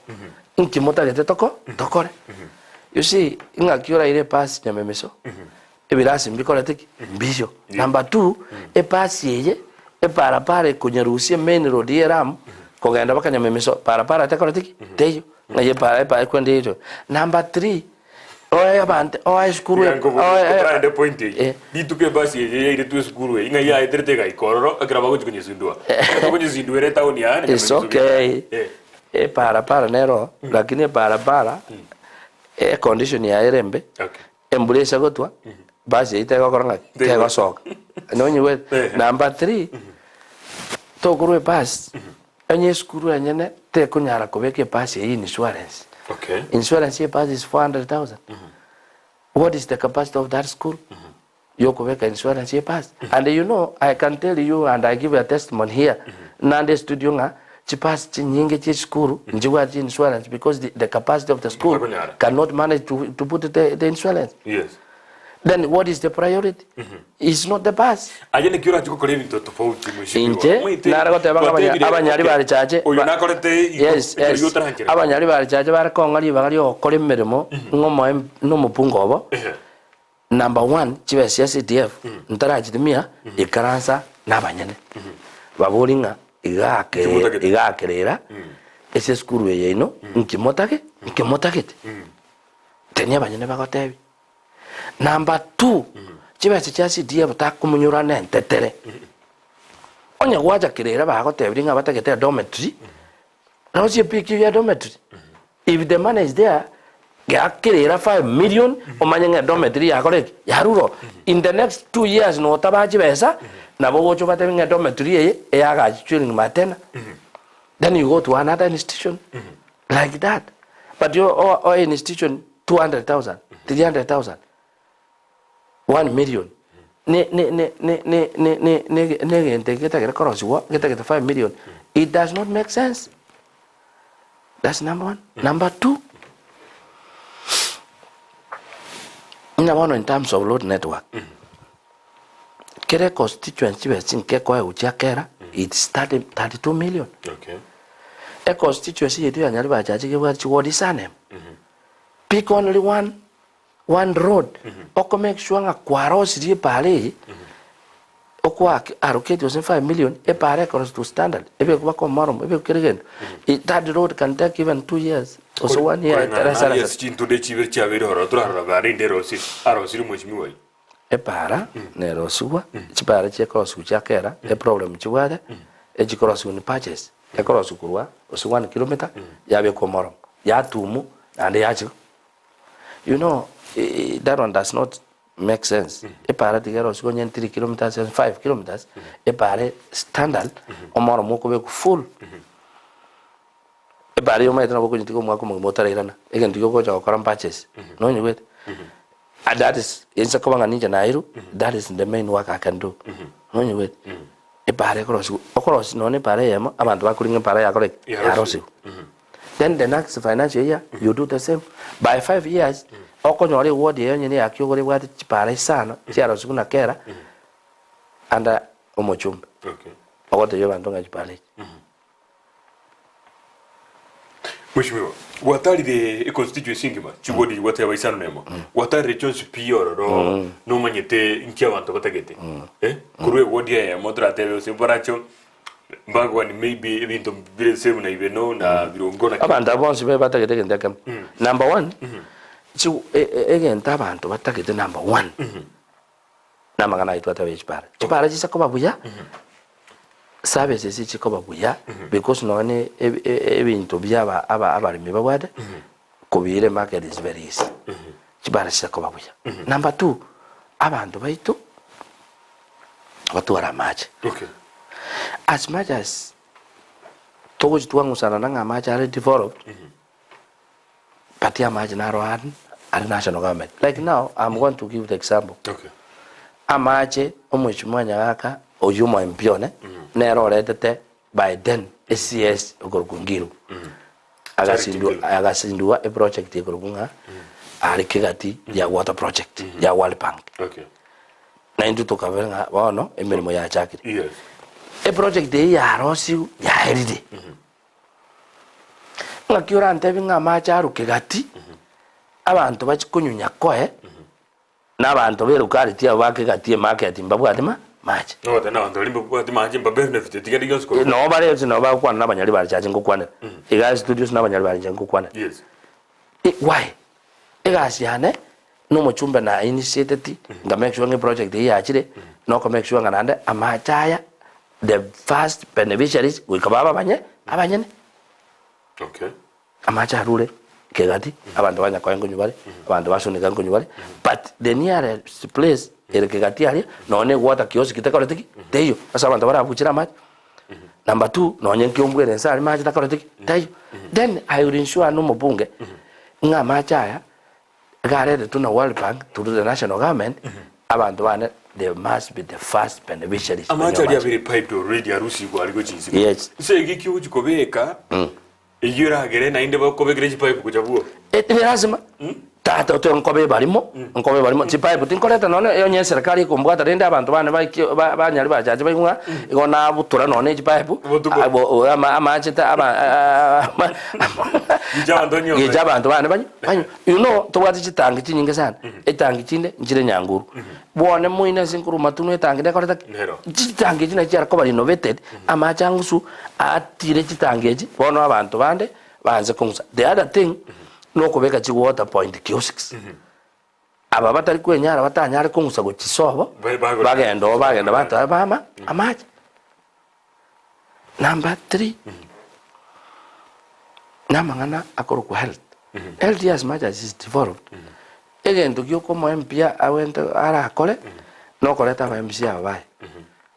inki mota gete tokore you see inga kiora ile pass Nyamemeso ebirasi mbikora tiki mbisho number 2 e pass yeye e para kunyarusie main road yeram kogenda baka Nyamemeso para tekora tiki teyo ngaye para kwende ito number 3 oya bante oya skuru oya de point bituke basi yeye ile tu skuru inga ya etrete ga ikororo akira bago kunyizindua kunyizindua reta unia it's okay para nero lakini para condition ya erembe embulesa gotwa basi itego koranga tego soka no nyiwe number 3 to kurwe pass enye skuru enyene te kunyara kobeke pass yi insurance. Okay. Insurance here pass is 400,000. What is the capacity of that school? Yoko weka insurance here pass. And you know, I can tell you and I give a testimony here. Nande studio nga chipass nyinge chi school njiwa chi insurance because the capacity of the school cannot manage to put the insurance. Yes. Then what is the priority? It's not the pass. Ajene kiora chiko kole bintu tofauti mwishikiwa. Inche nara gote banga Nyaribari Chache. Oyo nakorete yes. Nyaribari Chache barakongali bagali okole mirimo ngomo no mupungo obo. Number 1 chibe CDF ntara chitimia ikaransa nabanyene. Babolinga igakerera ese skuru ye no nkimotake tenya banyene bagotebi. Number 2 chibe CDF takumunyura nentetere onya gwaja kirera bagotebringa bategete dormitory no si pick you dormitory if the money is there gakirera 5 million omanyenga dormitory yakore yaruro in the next 2 years no tabaji besa na bogocho batebinga dormitory eyaga chilling matena then you go to another institution like that but your institution 200,000 300,000 1 million ne get a cross what get 5 million it does not make sense. That's number 1. Number 2 in terms of road network kere constituency we sin ke ko uchiakera it's 32 million. Okay. A constituency yetu ya Nyaribari Chache ke wa chiwodi sana pick only one road oko make sure nga kwaros ri pale okwa allocate 5 million e pare cross to standard ebe kuba ko marom ebe kiregen that road can take even 2 years also 1 year terasa yes chinto de chiver chavero horo tra bari nderosi arosiri mwishimiwa e para nerosuwa chipara che cross uchakera e problem chiwada e cross un patches e cross kurwa oso 1 kilometer yabe ko marom ya tumu and yacho you know that one does not make sense. E para tigero sigo nyen 3 kilometers and 5 kilometers e pare standard o moro moko be full e pare yo maitna boko nyitiko mwako motara irana e ngentiko ko cha koram patches no nyi wet and that is insa ko banga ninja nairu that is the main work I can do no nyi wet e pare cross no ne pare yema abantu bakuringa pare yakore yarosi Then the next financial year, you do the same. By 5 years, okonyore ward yenye ni akiogore wati chipare sana, chiara sukuna kera, anda omochumbe. Okay. Ogote yoba ndonga chipare. Mheshimiwa, watari de constituency ngima, chibodi wate waisano nemo. Watari regions pior ro no manyete inkia wanto batagete. Kurwe wodi ya modra tebe sebaracho. Mbagwa ni maybe ebintu bire same na ibeno na birongona. Abantu abonse be batagete ndeka. Number 1. Chi egenta abantu batagete number 1. Namagana itwata bechipare. Chipare chisa koba buya. Services chikoba buya because none ebintu byaba abalimi babwade kubire market is very easy. Chipare chisa koba buya. Number 2. Abantu baitu batwara match. Okay. As much as togo jituangu sana nanga match are developed, patia match na rohan at national government. Like now, I'm going to give the example. Okay. Amache omweshimwa nyaka oyuma mpione nero retete by then SCS ogorukungiru. Agasindua a project yogorukunga ari kigati ya water project ya World Bank. Okay. Na indu tokavenga bono emirimo ya chakiri. Yes. A project de ya rosi ya heride. Ngakiora ntebi nga macharu kigati. Abantu bachikunyunya koe. N'abantu berukari tia bakigati market mbabwate match. No, tena abantu limbo bwate match mba benefit tigari yosko. No barezi no bakwana n'abanyaribari Chache ngukwana. Iga studios n'abanyaribari Chache ngukwana. Yes. Why? Iga siane no muchumba na initiated nga make sure project de ya chire no ko make sure nga nande amachaya the first beneficiaries we kababa abanyene. Okay. Amacha rule kegati abantu banya kwa ngonyubale abantu basunika ngonyubale but the nearest place ere kegati ali none water kiosk kitakoletiki teyo asa abantu barabuchira match. Number 2 nonye nkyombwere nsali match takoletiki teyo. Then I will ensure no mubunge nga machaya garede tuna World Bank to the national government abantu bane they must be the first beneficiaries. Amacha ya very pipe already arusi kwa aliko chinsi. Yes. So igiki uchikobeka iyura agere na inde bakobekere pipe kujabuo. Lazima tata oto nkobe barimo chipipe tinkoleta none yonye serikali kumbwata rende abantu bane banyari bajaje bayunga igona butura none chipipe amachita abantu bane banyu you know to what chitangi chinyinga sana etangi chinde njire nyanguru bone muine sinkuru matunu etangi dekoleta chitangi china cyara ko bari innovated amachangusu atire chitangi eji bono abantu bande banze kungusa. The other thing no kubeka chi water point kiosks. Aba batari kwenyara batanyare kungusa go chisobo bagenda batama amaje. Number 3. Namangana akoro ku health. Health as much as is developed. Again to gyoko mo mpia awento ara kole no koleta ba MC abai.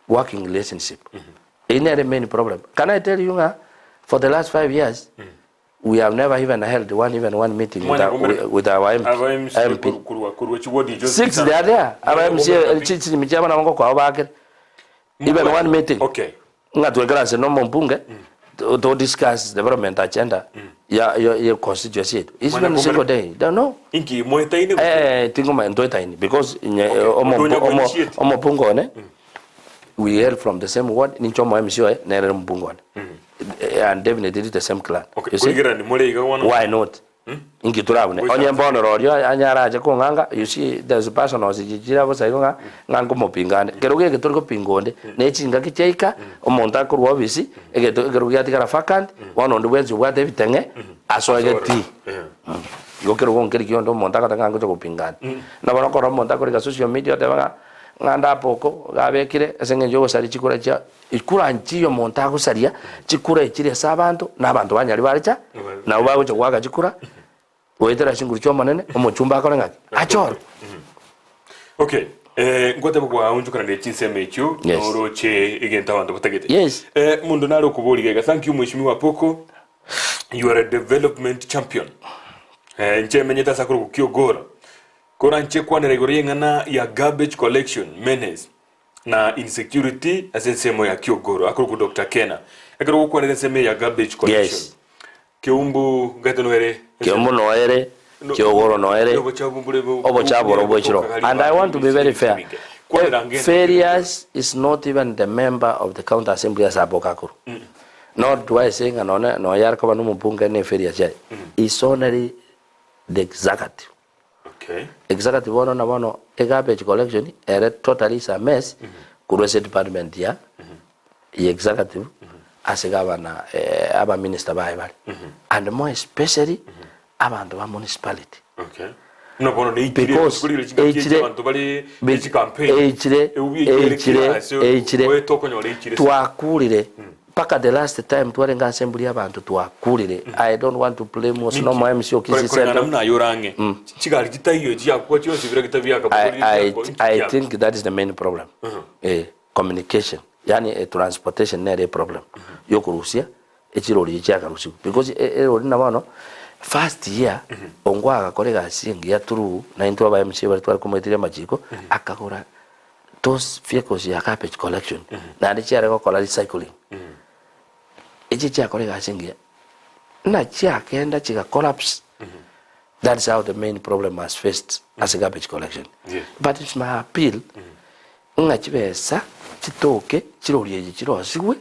Working relationship. Ain't there many problem. Can I tell you for the last 5 years we have never even held one meeting with our MP. 6 they are there. Our MC chichi michama na wango kwa wabake. Even one meeting. Okay. Nga tuwekala se no mbunge to discuss development agenda ya constituency. It's been a single day. Don't know. Inki moeta ini. Tingo ma ndoeta ini because omo pungo ne. We hail from the same word. Ninchomo MC na mbungo ne. And definitely the same clan. Okay. Why not? Inki turabune. Onye mbono rodio anyara aje ko nganga. You see there's a person who sijira bo sayonga ngango mopingane. Keroge ke turiko pingonde. Ne chinga kicheika omonta ko obisi ege keroge atikara vacant one on the wenzi wa David tenge aso ege ti. Yo keroge ngeri kiondo monta ka ngango ko pingane. Na bana ko monta ko social media tebanga nganda Apoko gabekire esenge njogo sari chikura cha ikura nchiyo monta ko saria chikura ikire sabantu nabantu banyaribari cha na ubago cyo kwaga chikura wetera shinguru cyo manene omuchumba akora ngaki achoro. Okay. Ngote bwa unjukana de chinseme cyo oroche igenta abantu batagete. Yes. Mundu nalo kuboligega. Thank you Mheshimiwa Apoko. You are a development champion. Nchemenyeta sakuru kukiogora. Koranche kwa neregori ngana ya garbage collection menace na insecurity asensemo ya kiogoro akuru Dr. Kena akuru kwa neseme ya garbage collection. Yes. Ekeumbu ngate noere. Ekeumbu noere, Kiogoro noere, Obo Chaboro Bochiro. And I want to be very fair. Failures is not even the member of the county assembly as Apoko. Not do I saying no yarko no mpunga ne failures. It's only the executive. Okay. Executive one na one garbage collection ere totally is a mess. Kurese department ya executive as a governor aba minister ba and more especially abantu ba municipality. Okay. No bono ne because twakulire paka the last time twarenga assembly abantu twakulire. I don't want to play most no mo MC okisi said namna yorange chigali kitayo ji akwa cyose bira kitabya I think that is the main problem. Communication yani transportation nere problem yokurusia echirori cyakarusiku because erori nabano first year ongwa akakorega singi ya turu na into aba MC bari twari kumwetire majiko akakora those vehicles ya garbage collection na ndichare ko kola recycling echi chakorega singi na chiakenda chika collapse. That's how the main problem was faced as a garbage collection. But it's my appeal ngachibesa chitoke chirori chirosiwe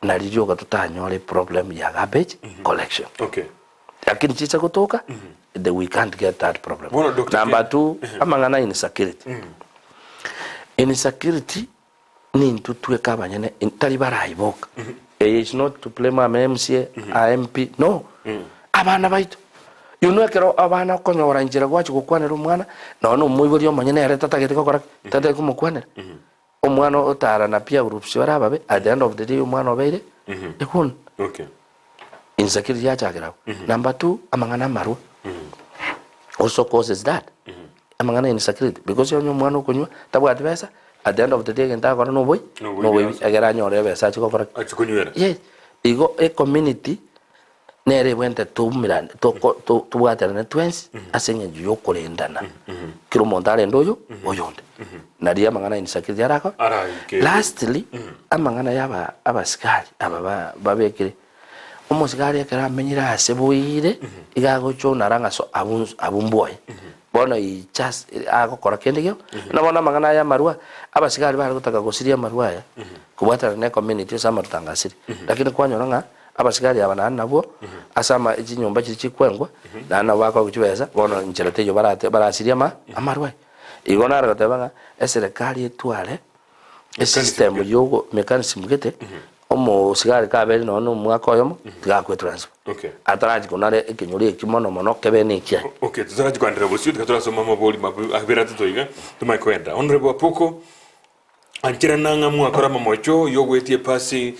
na rijoga tutanyore problem ya garbage collection. Okay. Lakini chicha kutoka we can't get that problem. Number 2 amangana insecurity. Insecurity ni ntutwe kabanyene intalibara iboka. It's not to blame MCA MP no. Abana baitu you know kero abana konyora njira gwachi gukwanira umwana no mwiburi omanyene yare tatagete kokora tate kumukwanira omwana otara na pia groups barababe at the end of the day umwana obeire ekun. Okay. Insecurity ya chakira. Number 2 amangana marwa also causes that. Amangana insecurity because you mwana kunywa tabu advesa at the end of the day ngenda kora no boy agera nyore besa chiko kora achikunywera. Yes igo a community nere wente to miran to water na twins asenye yokolendana kiro montale ndoyo oyonde na dia mangana insecurity yarako. Lastly amangana yaba abasikali aba babekire umusigari akara menyira asebuire igago chona ranga so abumboy bono I just agokora kendegyo na bona mangana ya marua abasigari bari gutaka gosiria marua ya kubata na community sama tutangasiri lakini kwanyoranga abasigari abana nabo asama ikinyomba kirikwengwa na nabako kukibeza bono nchereteyo barasiria amarua igona ragatabanga eserikali etwale system yogo mechanism gete omo sigari kabeli no mwaka oyomo tigakwe transfer. Okay. Ataraji kunare ekinyuri ekimono mono kebene kia. Okay, tuzaraji kwandira bosio tukaturasoma maboli mabiratu toiga tumakwenda. Honorable Apoko anchira nanga mwakora mamocho yogwetie passing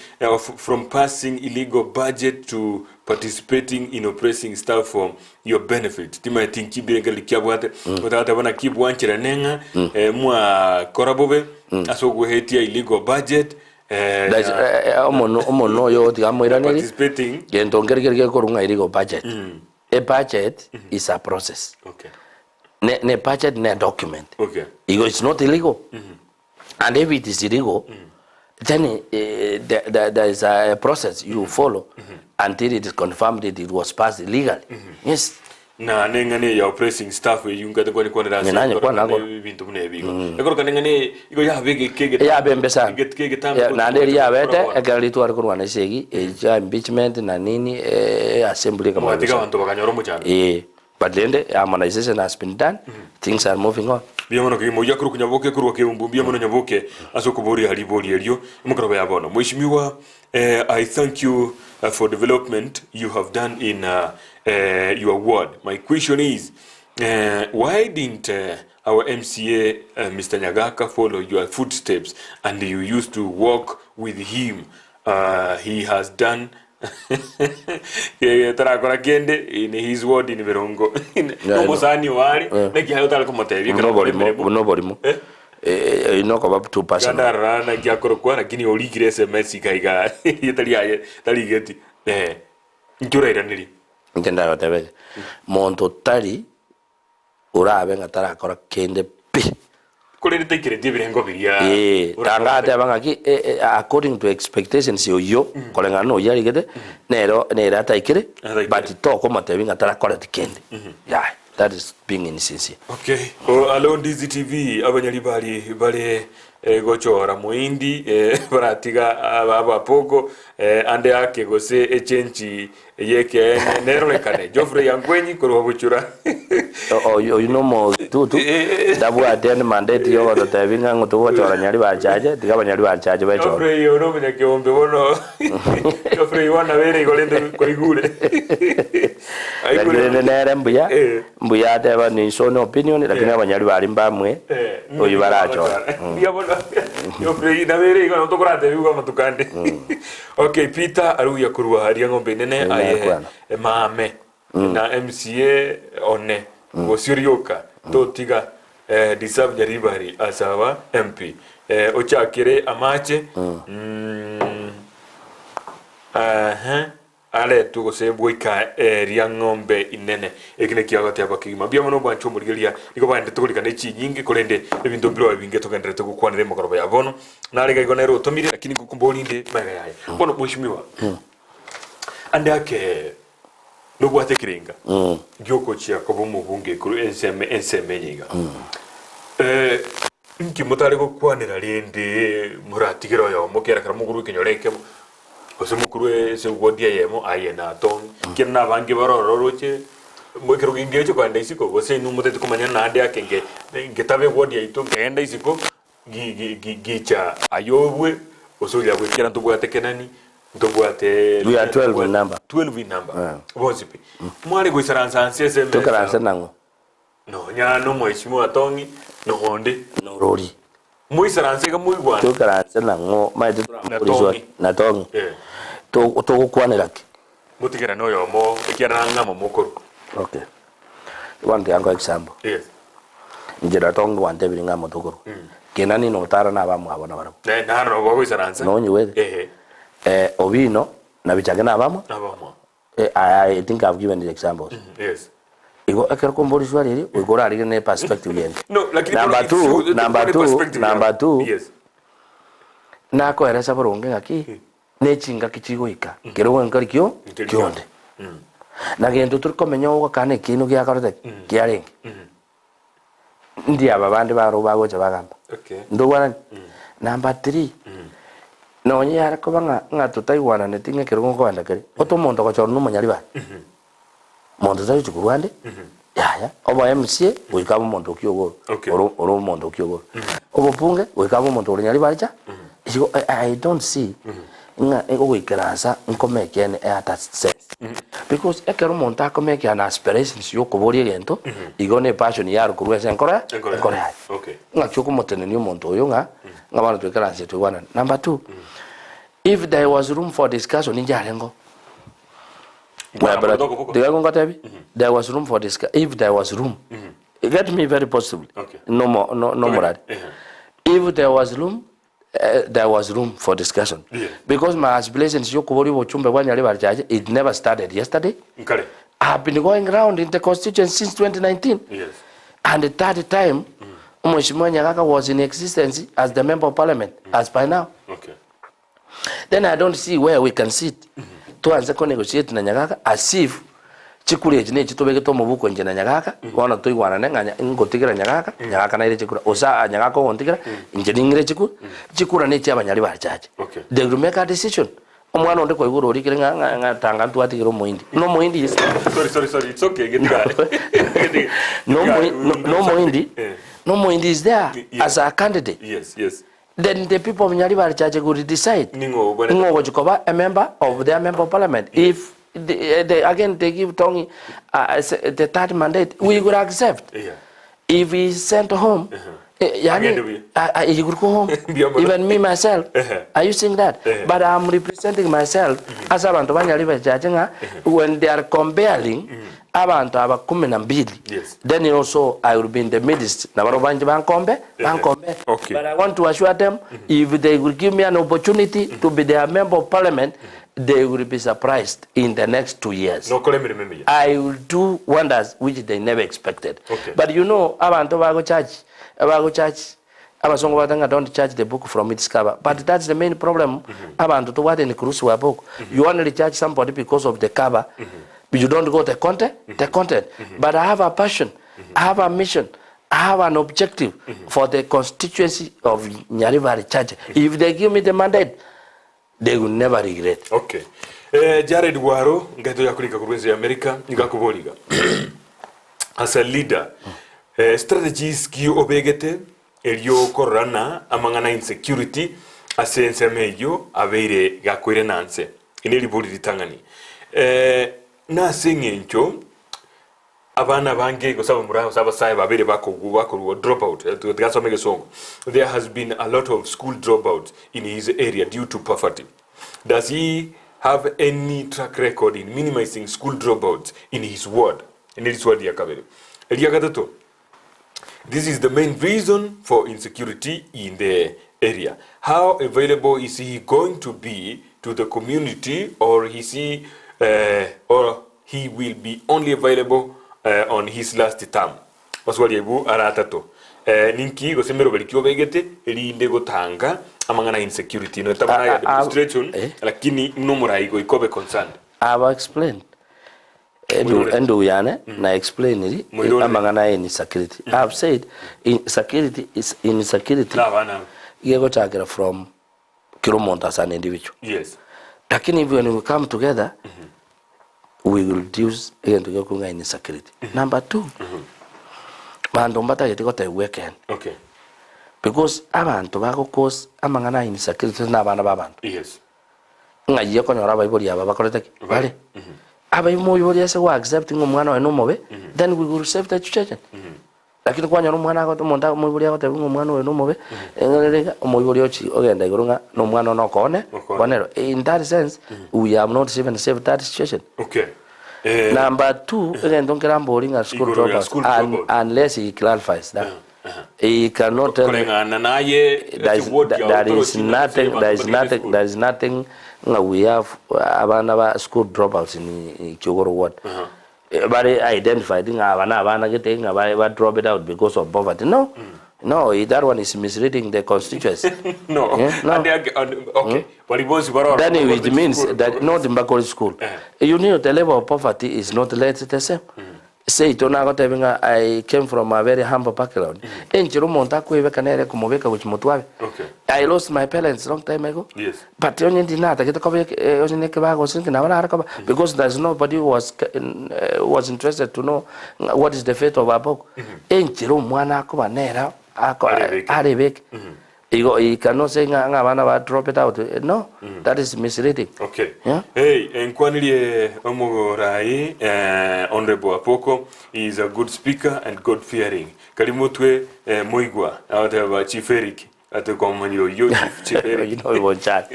from passing illegal budget to participating in oppressing staff for your benefit. Tima tinki birengeli kiabwate utata bana kibu anchira nenga mwa korabobe asogwetia illegal budget omono yo tigamoiraneri participating gentongergerge korunga irigo budget. A budget is a process. Okay. Ne budget ne document. Okay. It's not illegal. And if it is illegal, then there is a process you follow until it is confirmed that it was passed illegally. Yes. Na nengane ya oppressing staff yunga de kwani kwani rasa bintu munebigo ekoro kanengane igo ya bege kege ya bembesa na nderi ya bete egali tu ariko na segi ya impeachment na nini assembly kama mwatika bantu bakanyoro muchana but then harmonization has been done. Things are moving on. Biamono ke moja kuru kunyaboke kuru Ekeumbu biamono nyaboke asokubori halibori elio mukoro ya bono mwishimiwa. I thank you for development you have done in your ward. My question is, why didn't our MCA, Mr. Nyagaka, follow your footsteps and you used to walk with him? He has done tarakora kende in his ward in Verongo. Nomosani wari neki hayo tala kumotebi unoborimu inoko babu 2%. Ganda rana kiakoro kwa lakini oligire SMS kaiga yetali taligeti njura iraniri ngenda batebe monto tali urabe ngatara kora kende pi kole tekire birengo biria tangate abangaki according to expectations yo kolenga no yari gede nero nera taikire but to ko matebinga tara kole tikende yeah, that is being insincere. Okay, alo Ndizi TV abanyaribari bale gochora muindi baratiga Apoko ande yake gose echenchi yeke nero lekane Geoffrey Yangwenyi koro buchura you know mo tu dabu attend mandate yo to tavinga ngutu gochora Nyaribari Chache tiga Nyaribari Chache becho Geoffrey yo no menya kiombe bono Geoffrey wana bere golende koigure lakini nere mbuya teba ni sono opinion lakini Abanyaribari mbamwe oyu baracho Geoffrey na bere igona tokorate bigo matukande. Okay, Peter aruya kurwa haria ngombe nene aye mame na MCA one gosirioka totiga deserve Nyaribari asawa MP ochakire amache ale tugose boika ria ngombe inene ekine kiagote abakigima bia mono bwancho murigeria niko bande tukurikana ichi nyingi kurende ebintu biro binge tokendere tukukwanire mukoroba ya bono narega igona ro tomire lakini kukumboli ndi mega yaye bono bwishimiwa ande ake no bwatekirenga gyoko chia ko bomubunge kuru enseme nyiga inki mutare gukwanira rinde muratigiro yo mukera kara muguru kinyoreke ose mukuru se wodia yemo ayena ton kirna bangi barororoche mwekero gingeje kwanda isiko ose numutete kumanya na ande akenge ngetabe wodia ito ngenda isiko gicha ayobwe osoya kwekera ntubwate kenani ntubwate we are 12 number 12 number bozipi mwale gwisaransa nsese tokaransa nango no nya no mweshimo atongi no honde no rori muisaranse ga muigwana tokaransa nango maite na tongi to kwanira ki mutigera no yomo ikira ngama mukuru. Okay, one thing example yes njira tongi wante biringa motokuru kenani no tara na bamu abona barabo na no go isaransa no nyiwe obino na bichage na bamu I think I've given the examples. Yes. Igo akero komboliswa riri igora ari ne perspective yende. No, like number 2 yes. Na ko era saboronge ngaki ne chinga kichigo ika kero wenkari kyo kyonde na gendo turkomenya uko kane kinu kya karate kyarenge ndi ababandi baro bagocha bagamba. Okay. Ndo wana number 3 no nyara ko banga ngato taiwana ne tinga kero ngo anda kare oto mondo ko chorno Nyaribari mondo zayo chukurwande ya obo MCA wikabo mondo kyogoro oro mondo kyogoro obo punge wikabo mondo Nyaribari cha I don't see nga ego ikaransa nkomeke ne at sense because ekero monta akomeke an aspirations yo kobori gento igone passion yaro kurwesa nkora okay nga kyoko motene ni omonto oyo nga ngabana twekaranse twana. Number 2 if there was room for discussion in Jarengo there was room for discussion. If there was room get me very possibly no more if there was room for discussion because my aspirations yo kubori bochumbe bwa Nyaribari Chache it never started yesterday. I've been going around in the constituency since 2019 and the third time Mheshimiwa Nyagaka was in existence as the member of parliament as by now. Then I don't see where we can sit to anza ko negotiate na Nyagaka as if chikuri ejine chitobeke to mubuko nje na Nyagaka wana to igwana nenganya ngotigira Nyagaka na ile chikura osa Nyagaka wontigira nje ningire chikura ne cyaba Nyaribari Chache. They will make a decision. Omwana onde ko iguro rikire nga tanga ntu atigiro muindi no muindi is sorry it's okay get that no muindi is there as a candidate. Yes Then the people of Nyaribari Chache could decide Ningo Chikoba a member of their member of parliament. If they give Tongi the third mandate, we would accept. If he sent home, he would go home. Even me myself, are you saying that? But I'm representing myself as a man to Nyaribari Chache when they are comparing abantu abakumi na mbili. Then also I will be in the midst. Bankombe. But I want to assure them, if they will give me an opportunity to be their member of parliament, they will be surprised in the next 2 years. I will do wonders which they never expected. But you know, abantu bago church abasongo batanga don't charge the book from its cover, but that's the main problem. Abantu to what in cruise wa book, you only charge somebody because of the cover, but you don't go the content, but I have a passion, I have a mission, I have an objective for the constituency of Nyaribari Chache. If they give me the mandate, they will never regret. Okay. Jared Waro, ngaito ya kulika kurwezi ya Amerika, ngakuboliga. As a leader, strategies ki obegete elio korana amangana insecurity asense meyo abeire gakwire nanse ineli boli litangani na singencho abana bange gosaba muraho saba sai babere bako drop out tugasomege songo. There has been a lot of school dropouts in his area due to poverty. Does he have any track record in minimizing school dropouts in his ward? In his ward yakabere eliakatato. This is the main reason for insecurity in the area. How available is he going to be to the community, or is he or he will be only available on his last term? Maswali yebu aratato. Ninki go semero belikyo begete elinde gotanga amangana insecurity no tabana administration lakini mnomurai go ikobe concerned. I have explained. Endo yane na explain it amangana insecurity. I have said insecurity is insecurity. You go take from Kilomonta as an individual. Yes. Lakini when we come together, we will reduce again to go insecurity. Number 2, bantu mbata yetiko te weekend. Okay. Because abantu bako cause amangana insecurity na bana babantu. Yes. Ngaye ko nyora bayiboli aba bakolete bale. Abayimo yiboli ase wa accepting umwana we no mobe, then we will save the children. Lakini kwa nyoro umwana ko monta umuyiboli yako te umwana we no mobe, engerega umuyiboli ochi ogenda igurunga no umwana no kone. In that sense, we have not even saved that situation. Okay. Number 2, again, don't get on boarding at school dropouts unless he clarifies that. He cannot tell me there is nothing we have abana school dropouts in Kyogoro ward. But I identified abana getting drop it out because of poverty. No, that one is misreading the constituency. No. Okay. But then it means that not in Bakori school. You know the level of poverty is not the same. Say I came from a very humble background. I lost my parents long time ago. Yes. But because there's nobody who was interested to know what is the fate of Apoko. He cannot say drop it out. No, that is misleading. Okay. Yeah? Hey, Nkwanili Omogorai, Honorable Apoko, is a good speaker and God fearing. Kalimutwe Moigwa, out of Chief Eric. At the common you Chief Eric. You know we won't chat.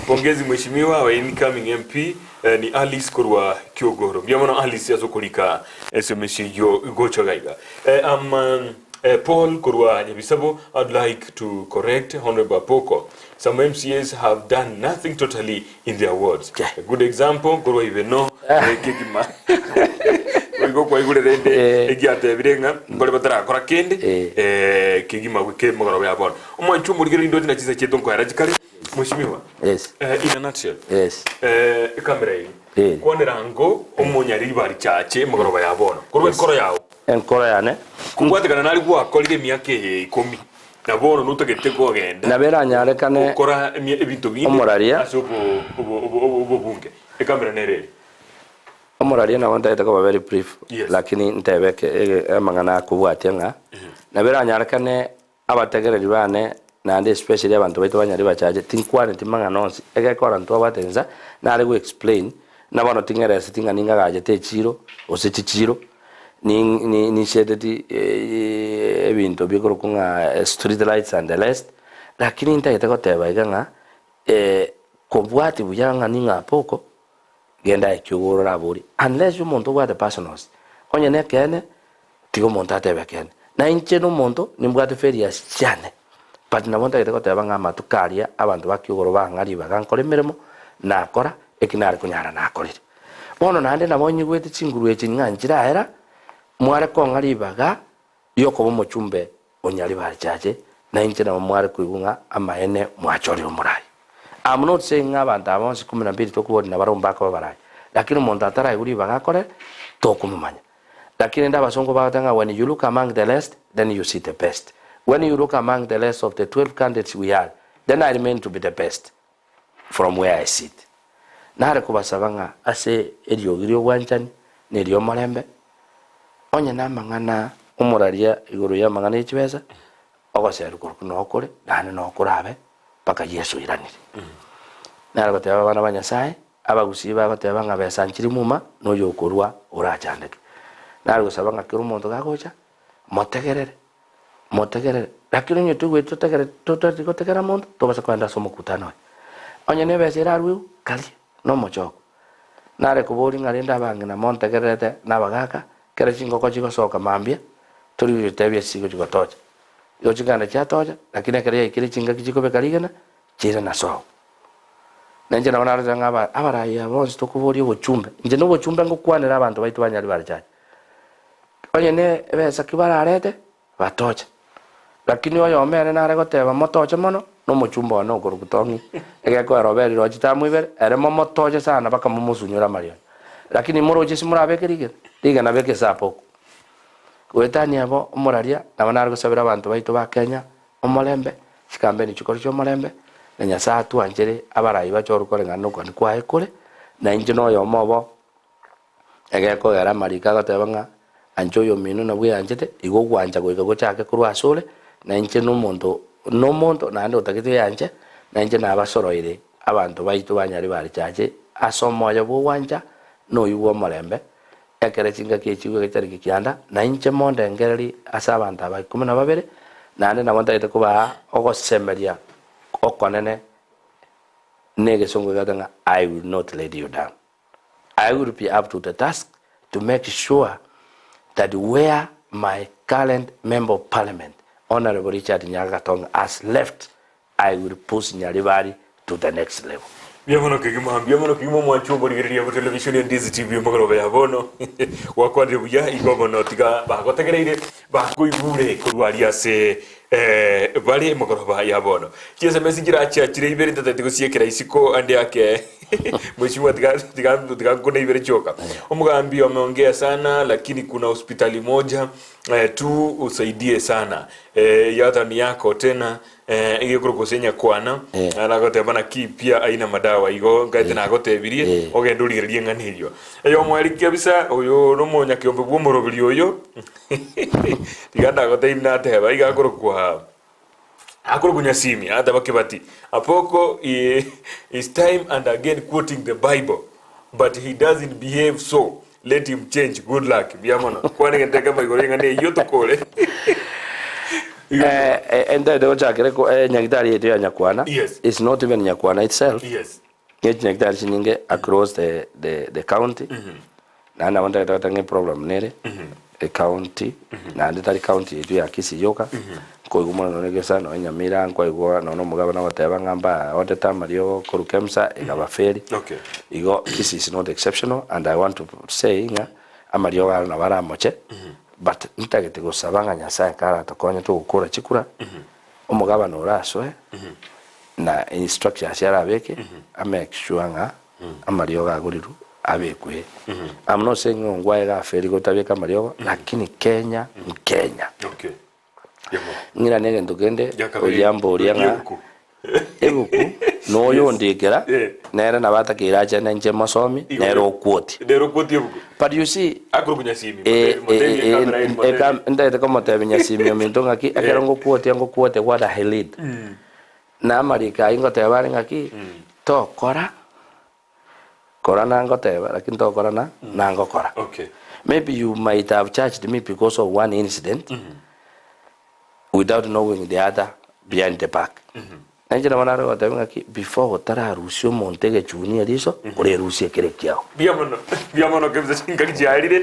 Pongezi mheshimiwa wa incoming MP ni Alice Kurwa Kyogoro. Biamono Alice yazokolika SMS yo gochagaiga. Paul Kurwa Nyabisabo, I'd like to correct Honorable Apoko. Some MCAs have done nothing totally in their wards. A good example, Kurwa Iveno, Kegima. We go kwa igule rende, egiate virenga, ngole batara kora kende, Kegima wike mogoro ya bon. Omo nchumu ligeri ndo tina chisa cheton kwa rajikali. Mheshimiwa. Yes. In a nutshell. Yes. Kamera hii. Kwa rango omo Nyaribari Chache mogoro ya bon. Kurwa koro yao. Enkoro yane. Kungwate kana nali kwa kolige miake 10 nabono nutagete ko genda nabera nyarekane ukora ebintu bindi omoraria asobo bunge ekamera nerere omoraria na wanda itako very brief lakini ntebeke amangana kubwatenga nabera nyarekane abategereri bane nande especially abantu baito Nyaribari Chache tinkwane timanga nonsi egekora nto abatenza nale go explain nabono tingere sitinga ninga gaje te chiro osechichiro ni shedeti ebintu bikoro kunga street lights and the rest lakini ntaita koteba iganga kobwati buyanga ninga Apoko genda Kyogoro raburi unless umuntu wa the personals onye ne kene tigo monta atebe kene na inche no muntu nimbwate ferias cyane but na monta ita koteba nga matukaria abantu ba Kyogoro bangari bagankore mirimo nakora ekinari kunyara nakorire bono nande nabonye gwete chinguru ekinyanjira era mware ko ngaribaga yoko bo muchumbe Nyaribari Chache na inche na mwari kuigunga amaene mwachori omurai. I'm not saying abantu abonsi 12 tokubona nabaromba ko babarai, lakini umuntu atara iguri bagakore tokumumanya. Lakini ndabasongo bagatanga, when you look among the rest, then you see the best. When you look among the rest of the 12 candidates we are, then I remain to be the best from where I sit. Nare kubasabanga ase eriogiro wanchani nerio marembe onye na mangana umuraria iguru ya mangana ichibeza ogoseru kurukuno okore nane no kurabe paka Yesu iranire. Nare bateba bana banyasai abagusiba bateba nga besanchiri muma no yokorwa urachandeke. Nare gusabanga kiru muntu gagocha motegerere lakini nyo tuwe tutegera muntu tobasa kwenda somo kutano onye nebesera rwiu kali no mochoko nare kubori ngarinda bangi na montegerete nabagaka kere chingoko chigosoka mambia turi tebye sigo chigotocha yo chingana cha tocha lakini kere ikiri chinga kichikobe karigana chira na so nanje na onara zanga abaraya bonzi tokubori obuchumbe nje no bochumbe ngokwanira abantu baitu Nyaribari Chache onye ne besa kibara arete batocha lakini oyo omere nare goteba motocha mono no muchumba no kurukutongi egeko roberi rojita muibere ere motocha sana baka mumusunyura mario lakini moroje simurabekirige diga na beke Apoko wetani abo umuraria nabanargo sabira abantu baitu ba Kenya omolembe shikambe ni chikoro cyo molembe na nyasa tuanjere abarayi bacho rukorenga no kwani kwa ekore na inje no yo mobo egeko era marika gotebanga anjoyo minu na bwe anjete igo gwanja go chake kuru asole na inje no mondo na ndo takite yanje na inje na abasoroire abantu baitu Nyaribari Chache asomo ya bwanja no yuwo molembe ekere chinga kechiwe kitari kianda na inje monde ngereri asabanta aba 12 na ande na wanda ite kuba ogosemeria okonene nege songo gatanga I will not let you down. I will be up to the task to make sure that where my current member of parliament Honorable Richard Nyagatonga has left, I will push Nyaribari to the next level. Biamono kigima mwancho borigeria ku television ya Ndizi TV mugoroba yabono wakwande buya igobono tiga bagotegereire bakuibure kurwaria se bali mugoroba yabono kiese mesigira achachire ibere tatati gusiekera isiko ande yake mheshimiwa tiga kuna ibere choka umugambi wameongea sana lakini kuna hospitali moja tu usaidie sana yata ni yako tena igekuru kusenya kwana anagote bana kipia aina madawa igo ngaite nagote birie ogendurigerie nganirio eyo mwari kabisa oyo no monya kiombe bwo morobiri oyo tiganda gote ina teba igakuru kwa akuru kunyasimi hata bakibati Apoko is time and again quoting the Bible but he doesn't behave so let him change good luck biamono kwani ngeteka bagore ngane yoto kole enda do chakere ko nyagitari yetu ya Nyakwana. Yes. It's not even Nyakwana itself. Yes. Nyagitari chinyinge across the county. Na wanda tatanga problem nere the county na nditari county yetu ya Kisiyoka ko igumana no negesa no Nyamira ko igwa no mugaba na bateba ngamba ote tamario korukemsa igaba feri. Okay. Igo this is not exceptional and I want to say amario ga na bara moche. But nitagete gusabanga Nyasaye kara tokonye to gukora chikura umugaba no raswe na instructions yarabeke make sure nga amario ga guriru abekwe. I'm not saying ngwaye ga feri gotabeka amario lakini Kenya. Okay. Ngira nege ndugende oyambo orianga ebuku no yondikera nere nabata kiracha na nje masomi nero quote ebuku but you see akurunya simi ndete kama tabinya simi mindonga ki akarongo quote what I lead na marika ingo tabari ngaki to kora nango teba lakini to kora na nango kora. Okay. Maybe you might have charged me because of one incident without knowing the other behind the back. Nanjira manaro watabinga ki before otara rusio montege junior liso ore rusie kerekiao biamono kebza chinga kijarire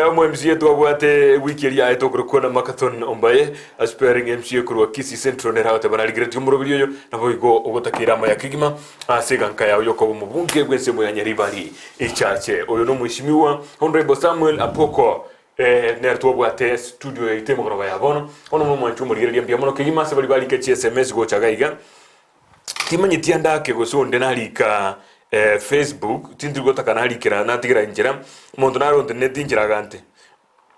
omo MCA tu abwate wiki ya eto kurukona makathon ombaye aspiring MCA kurwa Kisi Central nera watabana ligretu murobiri yo nabo igo ogotakira ama yakigima asega ya yoko mubunge gwese mu Nyaribari Chache oyo no mwishimiwa Honorable Samuel Apoko nerto bwate studio itemo groba ya bono ono mo mwanchu murigeria mbia mono kigima se bali bali ke SMS go chagaiga timanyi tianda ke go so ndenalika Facebook tindrigo takanalikira natigira injira mondonaro internet injira gante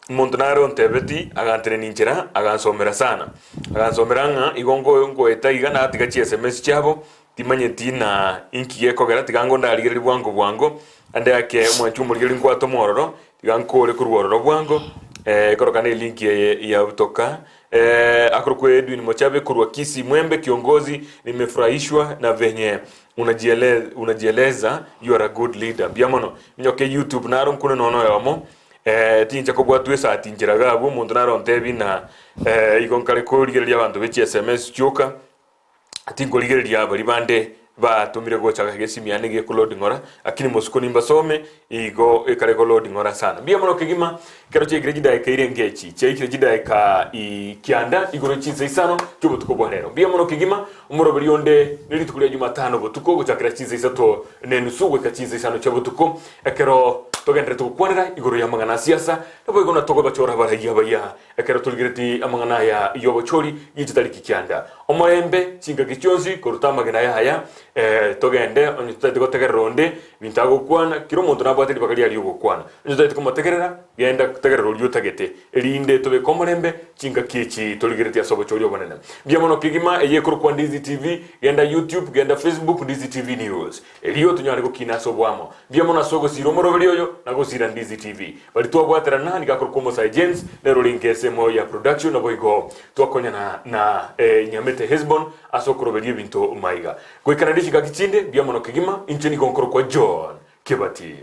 mondonaro ntebeti agantene ninjira agansomera sana agansomeranga igongo ngo etaiga natiga SMS chabo timanyi tina inki yekogera tigango ndaligiri bwango ande yake mwanchu murigeria ngwato mororo tigankore kurwororo bwango korokane link ya utoka akrokwe Edwin Mochabe kurwa Kisi Mwembe kiongozi nimefurahishwa na venye unajieleza you are a good leader biamono nyoke YouTube naro nkune nono yamo tinja ko bwatwe sa tinjiraga abo muntu naro ntebi na igonkare ko ligereria abantu be SMS choka atingo ligereria bari bande ba tumire go chaka gesimi anege ko loading ora akini mosuko nimba some igo ekare ko loading ora sana bia mono kigima kero che grejida e kaire ngechi che grejida e ka ikianda igoro chinza isano tubo tukobonero bia mono kigima umuro bilionde nili tukulia Jumatano botuko go chakira chinza isato nenu sugwe ka chinza isano chabo tuko ekero togendre tukwanira igoro ya mangana siasa nabo igona togo bachora baragia baya ekero tulgireti amangana ya yobo chori yitali kikianda omoembe chinga kichonzi korutama gena ya haya togende onyutete gotegeronde bintago kwana kiro muntu nabwatiri bakali ali gukwana onyutete kumategerera genda kutegerera ulyo tagete elinde tobe komorembe chinga kichi toligireti asobo chori obonene biamono kigima eyekuru kwa Ndizi TV genda YouTube genda Facebook Ndizi TV News eliyo tunyane ko kinaso bwamo biamono asogo siro morobeli oyo nago sira Ndizi TV bali twabwatera nani gakuru komo sa agents nero linkese mo ya production nabo igo twakonya na nyamete Hezbon asokoro beli binto maiga kwa kanadishi kakitinde biamono kigima incheni konkoro kwa John Kebati.